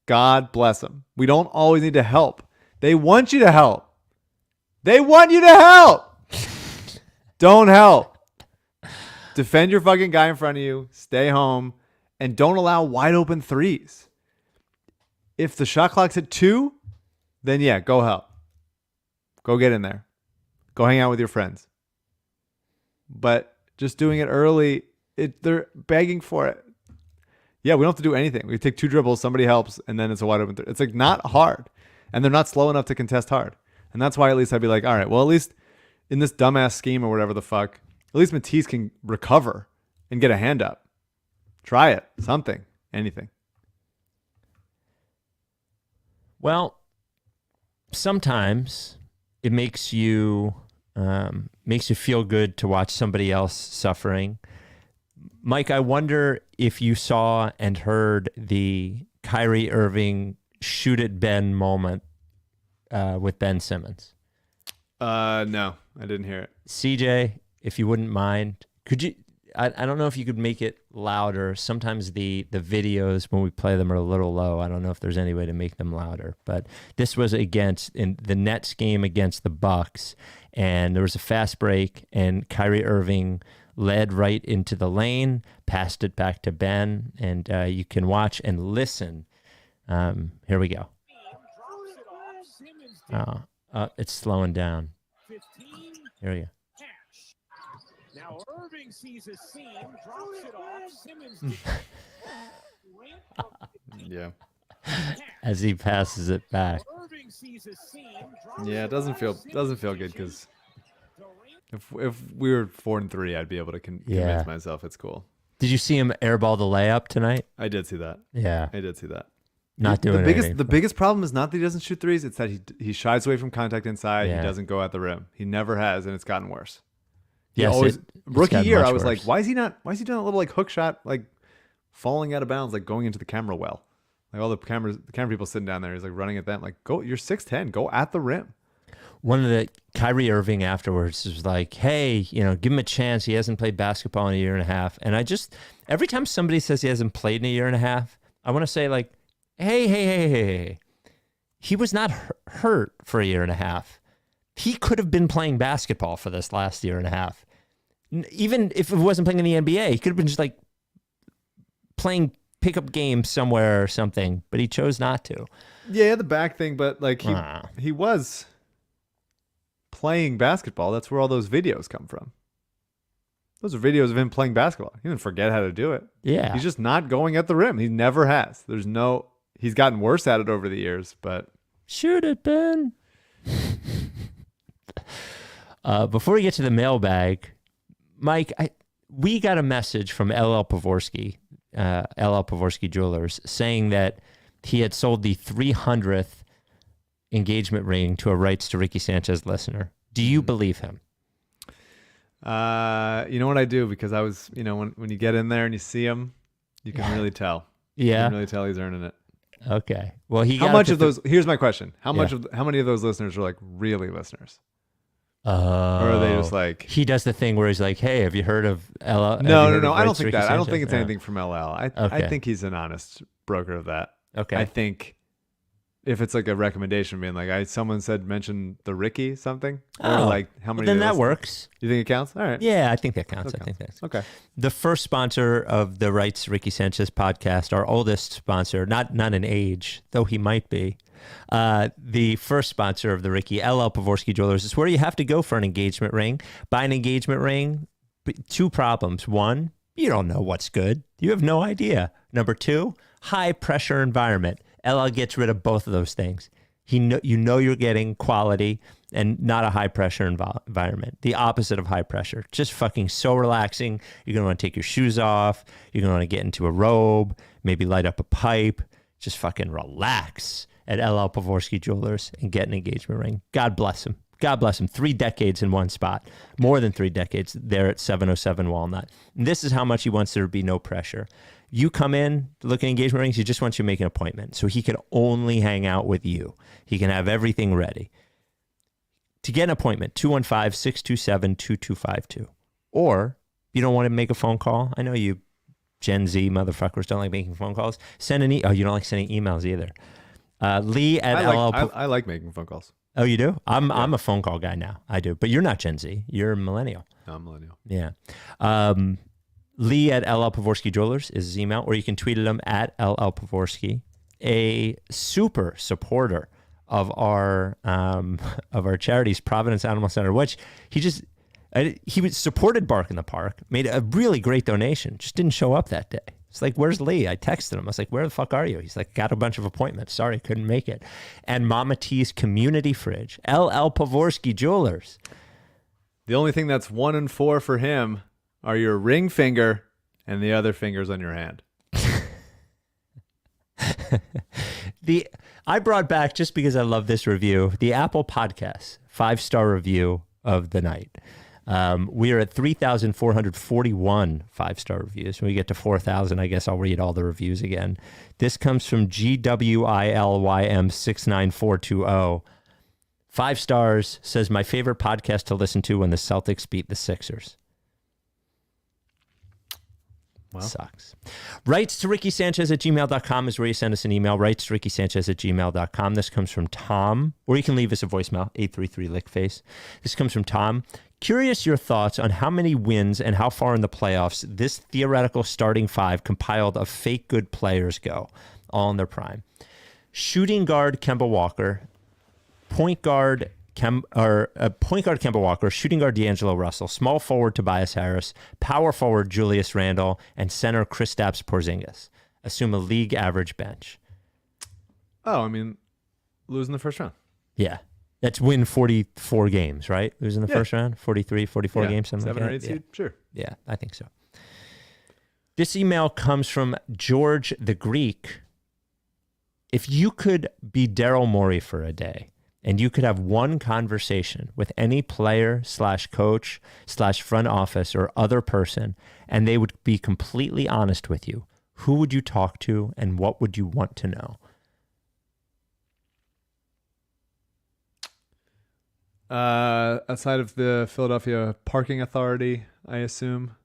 God bless him. We don't always need to help. They want you to help. They want you to help. Don't help. Defend your fucking guy in front of you. Stay home. And don't allow wide open threes. If the shot clock's at 2, then yeah, go help. Go get in there. Go hang out with your friends. But just doing it early, they're begging for it. Yeah, we don't have to do anything. We take 2 dribbles, somebody helps, and then it's a wide open three. It's like not hard. And they're not slow enough to contest hard. And that's why at least I'd be like, all right, well, at least in this dumbass scheme or whatever the fuck, at least Matisse can recover and get a hand up. Try it. Something. Anything. Well, sometimes it makes you feel good to watch somebody else suffering. Mike, I wonder if you saw and heard the Kyrie Irving shoot at Ben moment with Ben Simmons. No, I didn't hear it. CJ, if you wouldn't mind, could you? I don't know if you could make it louder. Sometimes the videos when we play them are a little low. I don't know if there's any way to make them louder. But this was in the Nets game against the Bucks, and there was a fast break, and Kyrie Irving led right into the lane, passed it back to Ben, and you can watch and listen. Here we go. It's slowing down. Here we go. Now Irving sees a seam, drops it off. Simmons Yeah. As he passes it back. Irving sees a seam, Yeah, it doesn't feel good because if we were 4-3, I'd be able to convince myself it's cool. Did you see him airball the layup tonight? I did see that. Yeah, I did see that. not doing anything. The biggest problem is not that he doesn't shoot threes; it's that he shies away from contact inside. Yeah. He doesn't go at the rim. He never has, and it's gotten worse. Yes, Rookie year, I was worse. like, why is he doing that little like hook shot, like falling out of bounds, like going into the camera well? Like all the camera people sitting down there, he's like running at them, like go, you're 6'10", go at the rim. One of the Kyrie Irving afterwards was like, hey, give him a chance. He hasn't played basketball in a year and a half. And I just, every time somebody says he hasn't played in a year and a half, I want to say like, hey. He was not hurt for a year and a half. He could have been playing basketball for this last year and a half. Even if he wasn't playing in the NBA, he could have been just like playing pickup games somewhere or something, but he chose not to. Yeah, the back thing, but like he was playing basketball. That's where all those videos come from. Those are videos of him playing basketball. He didn't forget how to do it. Yeah. He's just not going at the rim. He never has. He's gotten worse at it over the years, but shoot it, Ben. Before we get to the mailbag, Mike, we got a message from LL Pavorsky, LL Pavorsky Jewelers, saying that he had sold the 300th engagement ring to a Rights to Ricky Sanchez listener. Do you believe him? You know what I do? Because I was, when you get in there and you see him, you can really tell. You Yeah. can really tell he's earning it. Okay. Well, he How got much up of to those? Here's my question: How Yeah. many of those listeners are like really listeners, Oh. or are they just like? He does the thing where he's like, "Hey, have you heard of LL?" No. I don't think that. I don't think it's anything from LL. I Okay. think he's an honest broker of that. Okay. I think if it's like a recommendation, being like, someone said mention the Ricky something, or Oh, like how many? then of that those- works. You think it counts? All right. Yeah, I think that counts. That I think that's Okay. the first sponsor of the Rights to Ricky Sanchez podcast. Our oldest sponsor, not in age, though he might be. The first sponsor of the Ricky, LL Pavorsky Jewelers, is where you have to go for an engagement ring. Buy an engagement ring. Two problems. One, you don't know what's good. You have no idea. Number two, high pressure environment. LL gets rid of both of those things. You know you're getting quality and not a high pressure environment. The opposite of high pressure. Just fucking so relaxing. You're gonna want to take your shoes off. You're gonna want to get into a robe, maybe light up a pipe. Just fucking relax at LL Pavorsky Jewelers and get an engagement ring. God bless him. God bless him. 3 decades in one spot. More than 3 decades there at 707 Walnut. And this is how much he wants there to be no pressure. You come in, look at engagement rings, he just wants you to make an appointment. So he can only hang out with you. He can have everything ready. To get an appointment, 215-627-2252. Or you don't want to make a phone call. I know you Gen Z motherfuckers don't like making phone calls. Send an you don't like sending emails either. Lee at I like making phone calls. Oh, you do? I'm a phone call guy now. I do. But you're not Gen Z. You're a millennial. No, I'm millennial. Yeah. Lee at LL Pavorsky Jewelers is his email, or you can tweet at him at LL Pavorsky. A super supporter of our charities, Providence Animal Center, which he supported Bark in the Park, made a really great donation, just didn't show up that day. It's like, where's Lee? I texted him. I was like, where the fuck are you? He's like, got a bunch of appointments. Sorry, couldn't make it. And Mama T's Community Fridge, LL Pavorsky Jewelers. The only thing that's 1 and 4 for him are your ring finger and the other fingers on your hand. I brought back, just because I love this review, the Apple Podcasts 5-star review of the night. We are at 3,441 5-star reviews. When we get to 4,000, I guess I'll read all the reviews again. This comes from GWILYM69420. 5 stars, says, my favorite podcast to listen to when the Celtics beat the Sixers. Wow. Sucks. Rights to Ricky Sanchez at gmail.com is where you send us an email. Rights to Ricky Sanchez at gmail.com. This comes from Tom, or you can leave us a voicemail, 833-LICKFACE. This comes from Tom. Curious your thoughts on how many wins and how far in the playoffs this theoretical starting 5 compiled of fake good players go, all in their prime. Shooting guard Kemba Walker, point guard Kemba Walker, shooting guard D'Angelo Russell, small forward Tobias Harris, power forward Julius Randle, and center Kristaps Porzingis. Assume a league average bench. Oh, I mean, losing the first round. Yeah. That's win 44 games, right? Losing the first round? 43, 44 games, something 7 like or that? 8 seed? Sure. Yeah, I think so. This email comes from George the Greek. If you could be Daryl Morey for a day, and you could have one conversation with any player / coach / front office or other person, and they would be completely honest with you, who would you talk to and what would you want to know? Outside of the Philadelphia Parking Authority, I assume.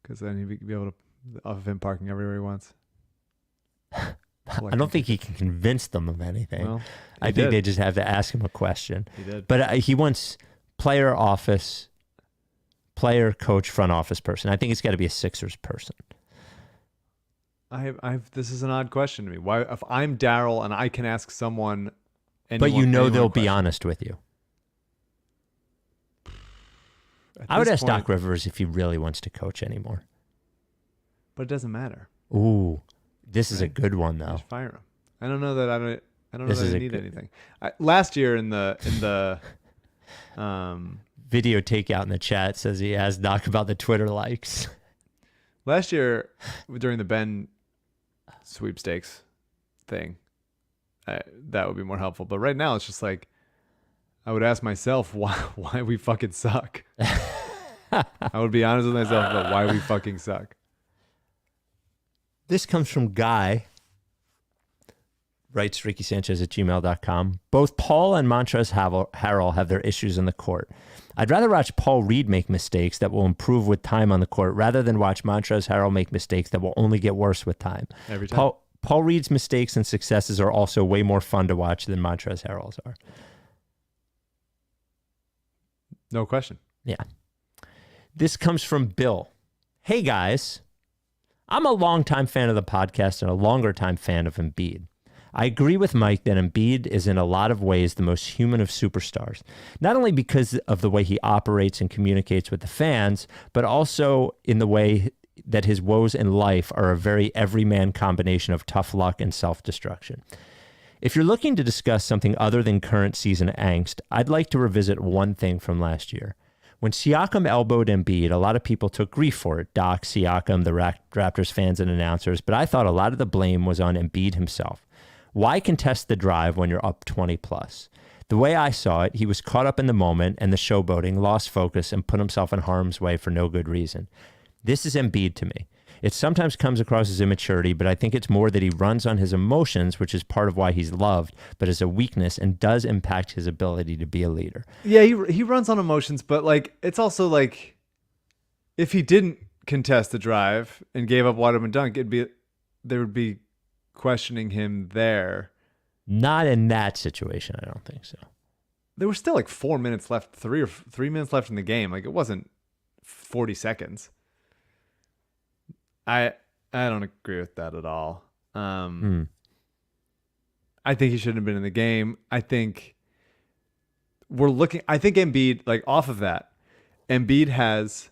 Because then he'd be able to offer him parking everywhere he wants. I don't think he can convince them of anything. Well, I think they just have to ask him a question. He did. But he wants player, coach, front office person. I think it's got to be a Sixers person. This is an odd question to me. Why, if I'm Daryl and I can ask someone, But you know they'll be honest with you. I would ask Doc Rivers if he really wants to coach anymore. But it doesn't matter. Ooh, this is a good one though. Just fire him. I don't know that I don't know This that is I a need good- anything. Last year in the Video takeout in the chat says he asked Doc about the Twitter likes. Last year, during the Ben sweepstakes thing, that would be more helpful. But right now, it's just like I would ask myself why we fucking suck. I would be honest with myself about why we fucking suck. This comes from Guy. Rights to Ricky Sanchez at gmail.com. Both Paul and Montrezl Harrell have their issues in the court. I'd rather watch Paul Reed make mistakes that will improve with time on the court rather than watch Montrezl Harrell make mistakes that will only get worse with time. Every time. Paul Reed's mistakes and successes are also way more fun to watch than Montrezl Harrell's are. No question. Yeah. This comes from Bill. Hey, guys. I'm a longtime fan of the podcast and a longer time fan of Embiid. I agree with Mike that Embiid is in a lot of ways the most human of superstars, not only because of the way he operates and communicates with the fans, but also in the way that his woes in life are a very everyman combination of tough luck and self-destruction. If you're looking to discuss something other than current season angst, I'd like to revisit one thing from last year. When Siakam elbowed Embiid, a lot of people took grief for it. Doc, Siakam, the Raptors fans and announcers, but I thought a lot of the blame was on Embiid himself. Why contest the drive when you're up 20 plus? The way I saw it, he was caught up in the moment and the showboating, lost focus, and put himself in harm's way for no good reason. This is Embiid to me. It sometimes comes across as immaturity, but I think it's more that he runs on his emotions, which is part of why he's loved, but is a weakness and does impact his ability to be a leader. Yeah, he runs on emotions, but like it's also like if he didn't contest the drive and gave up wide open dunk, there would be questioning him there. Not in that situation, I don't think so. There was still like 4 minutes left, 3 minutes left in the game. Like it wasn't 40 seconds. I don't agree with that at all. I think he shouldn't have been in the game. I think Embiid, like off of that, Embiid has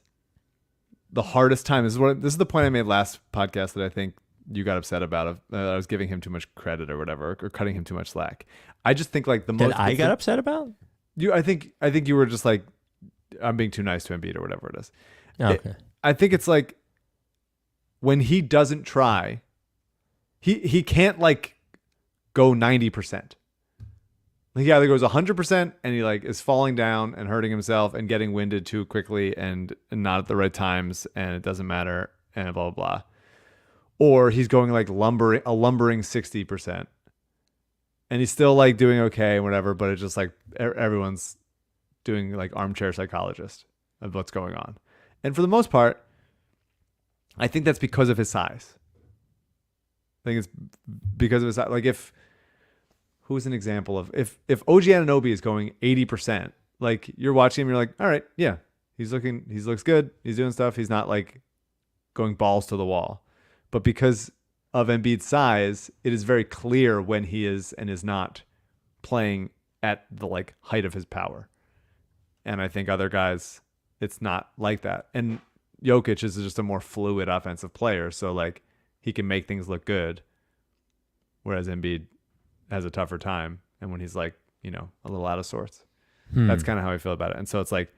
the hardest time. This is the point I made last podcast that I think you got upset about. I was giving him too much credit or whatever, or cutting him too much slack. I just think like I got upset about? I think you were just like, I'm being too nice to Embiid or whatever it is. Okay. I think it's like when he doesn't try, he can't like go 90%. He either goes 100% and he like is falling down and hurting himself and getting winded too quickly and not at the right times and it doesn't matter and blah, blah, blah. Or he's going like lumbering 60% and he's still like doing okay and whatever, but it's just like everyone's doing like armchair psychologist of what's going on. And for the most part, I think that's because of his size. I think it's because of his size. Like who's an example of if OG Anunoby is going 80%, like you're watching him, you're like, all right, yeah, he looks good. He's doing stuff. He's not like going balls to the wall. But because of Embiid's size, it is very clear when he is and is not playing at the like height of his power. And I think other guys, it's not like that. And Jokic is just a more fluid offensive player, so like he can make things look good, whereas Embiid has a tougher time. And when he's like, a little out of sorts, that's kind of how I feel about it. And so it's like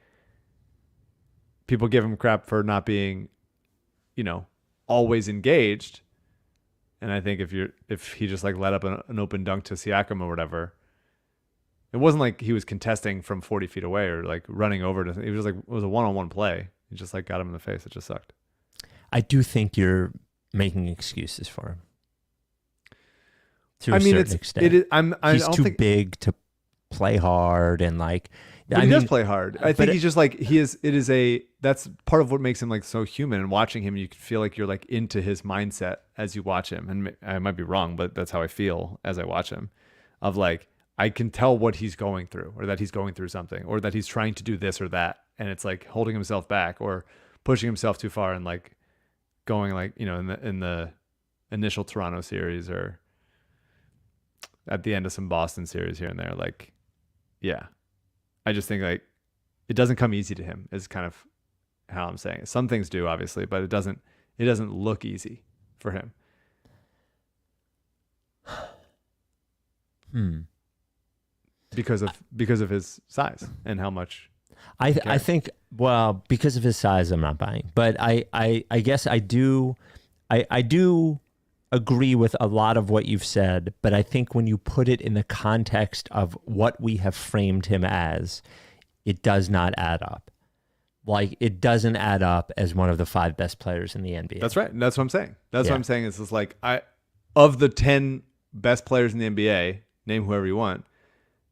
people give him crap for not being, always engaged. And I think if he just like let up an open dunk to Siakam or whatever, it wasn't like he was contesting from 40 feet away or like running over to. It was just like it was a one-on-one play. He just like got him in the face. It just sucked. I do think you're making excuses for him. To a certain extent. It is, he's too big to play hard and like. But he does play hard. I think he's just like that's part of what makes him like so human. And watching him, you can feel like you're like into his mindset as you watch him. And I might be wrong, but that's how I feel as I watch him. Of like, I can tell what he's going through, or that he's going through something, or that he's trying to do this or that. And it's like holding himself back or pushing himself too far and like going like, in the initial Toronto series or at the end of some Boston series here and there. Like, yeah, I just think like it doesn't come easy to him is kind of how I'm saying it. Some things do obviously, but it doesn't look easy for him. Because of his size and how much I think, well, because of his size, I'm not buying. But I guess I do agree with a lot of what you've said. But I think when you put it in the context of what we have framed him as, it does not add up. Like, it doesn't add up as one of the 5 best players in the NBA. That's right. That's what I'm saying. That's what I'm saying. Is just like, of the 10 best players in the NBA, name whoever you want.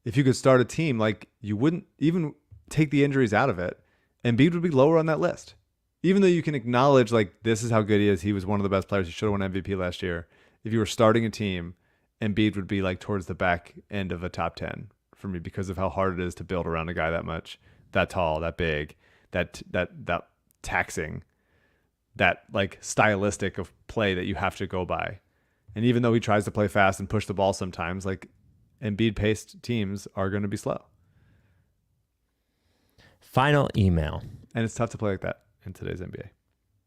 If you could start a team, like, you wouldn't even take the injuries out of it, Embiid would be lower on that list. Even though you can acknowledge, like, this is how good he is. He was one of the best players. He should have won MVP last year. If you were starting a team, Embiid would be like towards the back end of a top 10 for me because of how hard it is to build around a guy that much, that tall, that big, that taxing, that like stylistic of play that you have to go by. And even though he tries to play fast and push the ball sometimes, like, Embiid paced teams are going to be slow. Final email. And it's tough to play like that in today's NBA.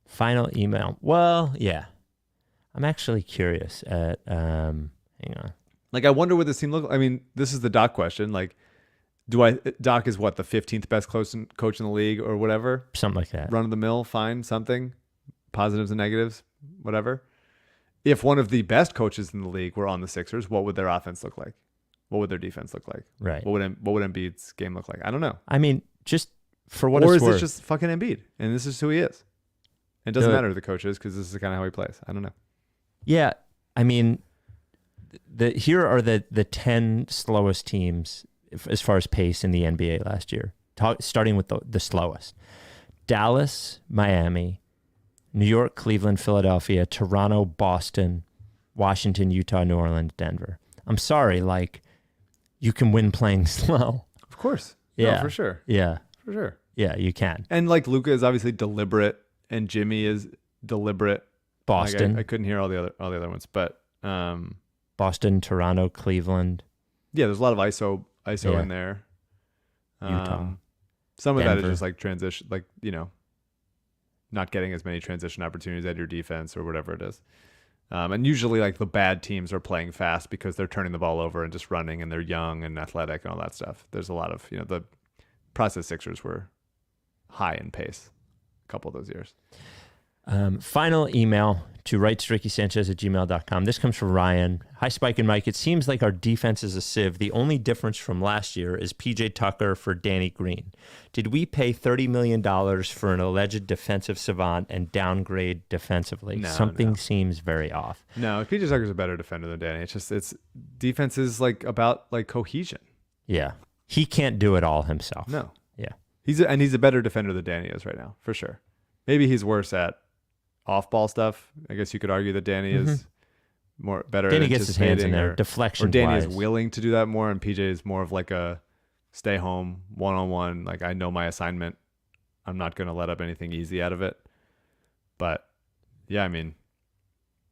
Final email. Well, yeah. I'm actually curious at hang on. Like, I wonder what this team looks like. I mean, this is the Doc question. Like, Doc is what, the 15th best coach in the league or whatever? Something like that. Run of the mill, fine, something. Positives and negatives, whatever. If one of the best coaches in the league were on the Sixers, what would their offense look like? What would their defense look like? Right. What would Embiid's game look like? I don't know. I mean, just for what or it's is worth. it just fucking Embiid and this is who he is? It doesn't matter who the coach is because this is kind of how he plays. I don't know. Yeah, I mean, here are the 10 slowest teams as far as pace in the NBA last year. Starting with the slowest: Dallas, Miami, New York, Cleveland, Philadelphia, Toronto, Boston, Washington, Utah, New Orleans, Denver. I'm sorry, like, you can win playing slow. Of course. Yeah, no, for sure. Yeah, for sure. Yeah, you can. And like, Luka is obviously deliberate, and Jimmy is deliberate. Boston. Like, I couldn't hear all the other ones, but Boston, Toronto, Cleveland. Yeah, there's a lot of ISO in there. Utah. Some of Denver. that is just like transition, like, not getting as many transition opportunities at your defense or whatever it is. And usually, like, the bad teams are playing fast because they're turning the ball over and just running, and they're young and athletic and all that stuff. There's a lot of, the process Sixers were high in pace a couple of those years. Final email to Rights To Ricky Sanchez at gmail.com. This comes from Ryan. Hi, Spike and Mike. It seems like our defense is a sieve. The only difference from last year is PJ Tucker for Danny Green. Did we pay $30 million for an alleged defensive savant and downgrade defensively? No, Something seems very off. No, PJ Tucker's a better defender than Danny. It's defense is like about like cohesion. Yeah. He can't do it all himself. No. Yeah. He's a better defender than Danny is right now, for sure. Maybe he's worse at off-ball stuff. I guess you could argue that Danny is better. Danny at gets his hands in there, deflection. Or Danny is willing to do that more, and PJ is more of like a stay home, one-on-one. Like, I know my assignment. I'm not going to let up anything easy out of it. But yeah, I mean,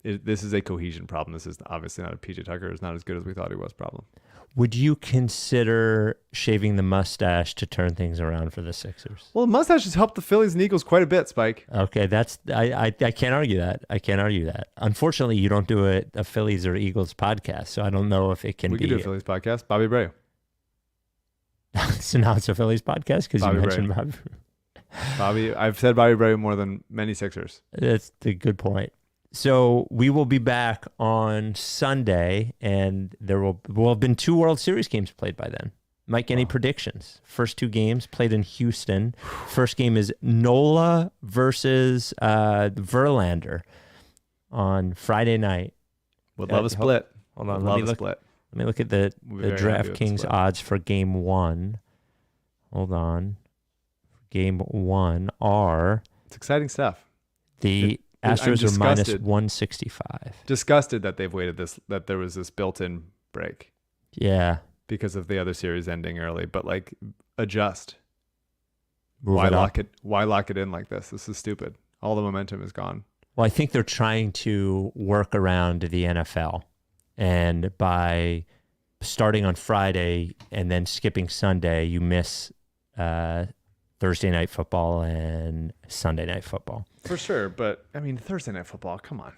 this is a cohesion problem. This is obviously not a PJ Tucker is not as good as we thought he was problem. Would you consider shaving the mustache to turn things around for the Sixers? Well, the mustache has helped the Phillies and Eagles quite a bit, Spike. Okay, I can't argue that. I can't argue that. Unfortunately, you don't do a Phillies or Eagles podcast, so I don't know if it can be. We could do a Phillies podcast. Bobby Abreu. So now it's a Phillies podcast because you mentioned Bobby. Bobby, I've said Bobby Abreu more than many Sixers. That's a good point. So we will be back on Sunday, and there will have been 2 World Series games played by then. Mike, any predictions? First 2 games played in Houston. First game is Nola versus Verlander on Friday night. Would love a split. Hold on, let me look at the DraftKings odds for Game 1. Hold on. Game 1 are... It's exciting stuff. The Astros are minus 165. Disgusted that they've waited that there was this built-in break. Yeah. Because of the other series ending early. But, like, adjust. Why lock it in like this? This is stupid. All the momentum is gone. Well, I think they're trying to work around the NFL. And by starting on Friday and then skipping Sunday, you miss Thursday night football and Sunday night football. For sure, but I mean, Thursday night football, come on.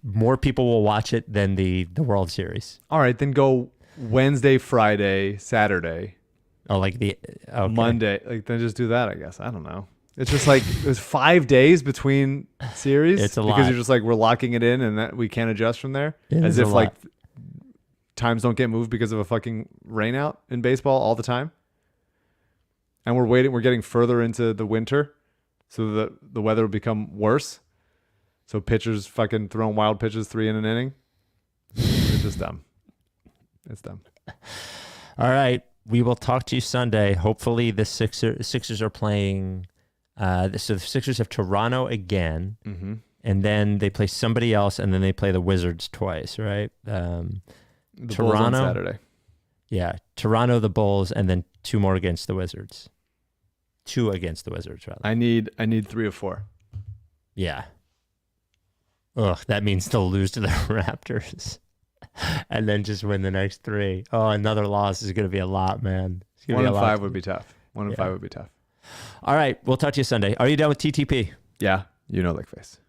More people will watch it than the World Series. All right, then go Wednesday, Friday, Saturday. Oh, like the okay. Monday. Like then just do that, I guess. I don't know. It's just like there's 5 days between series. It's a because lot. you're just like we're locking it in and that we can't adjust from there. It As is a if like lot. times don't get moved because of a fucking rain out in baseball all the time. And we're getting further into the winter, so the weather will become worse. So pitchers fucking throwing wild pitches 3 in an inning. It's just dumb. It's dumb. All right. We will talk to you Sunday. Hopefully the Sixers are playing. So the Sixers have Toronto again, and then they play somebody else, and then they play the Wizards twice, right? The Bulls Toronto on Saturday. Yeah, Toronto, the Bulls, and then 2 more against the Wizards. 2 against the Wizards, rather. I need 3 or 4. Yeah. Ugh, that means they'll lose to the Raptors and then just win the next 3. Oh, another loss is going to be a lot, man. 1 and 5 would be tough. 1 and 5 would be tough. All right, we'll talk to you Sunday. Are you done with TTP? Yeah, like face.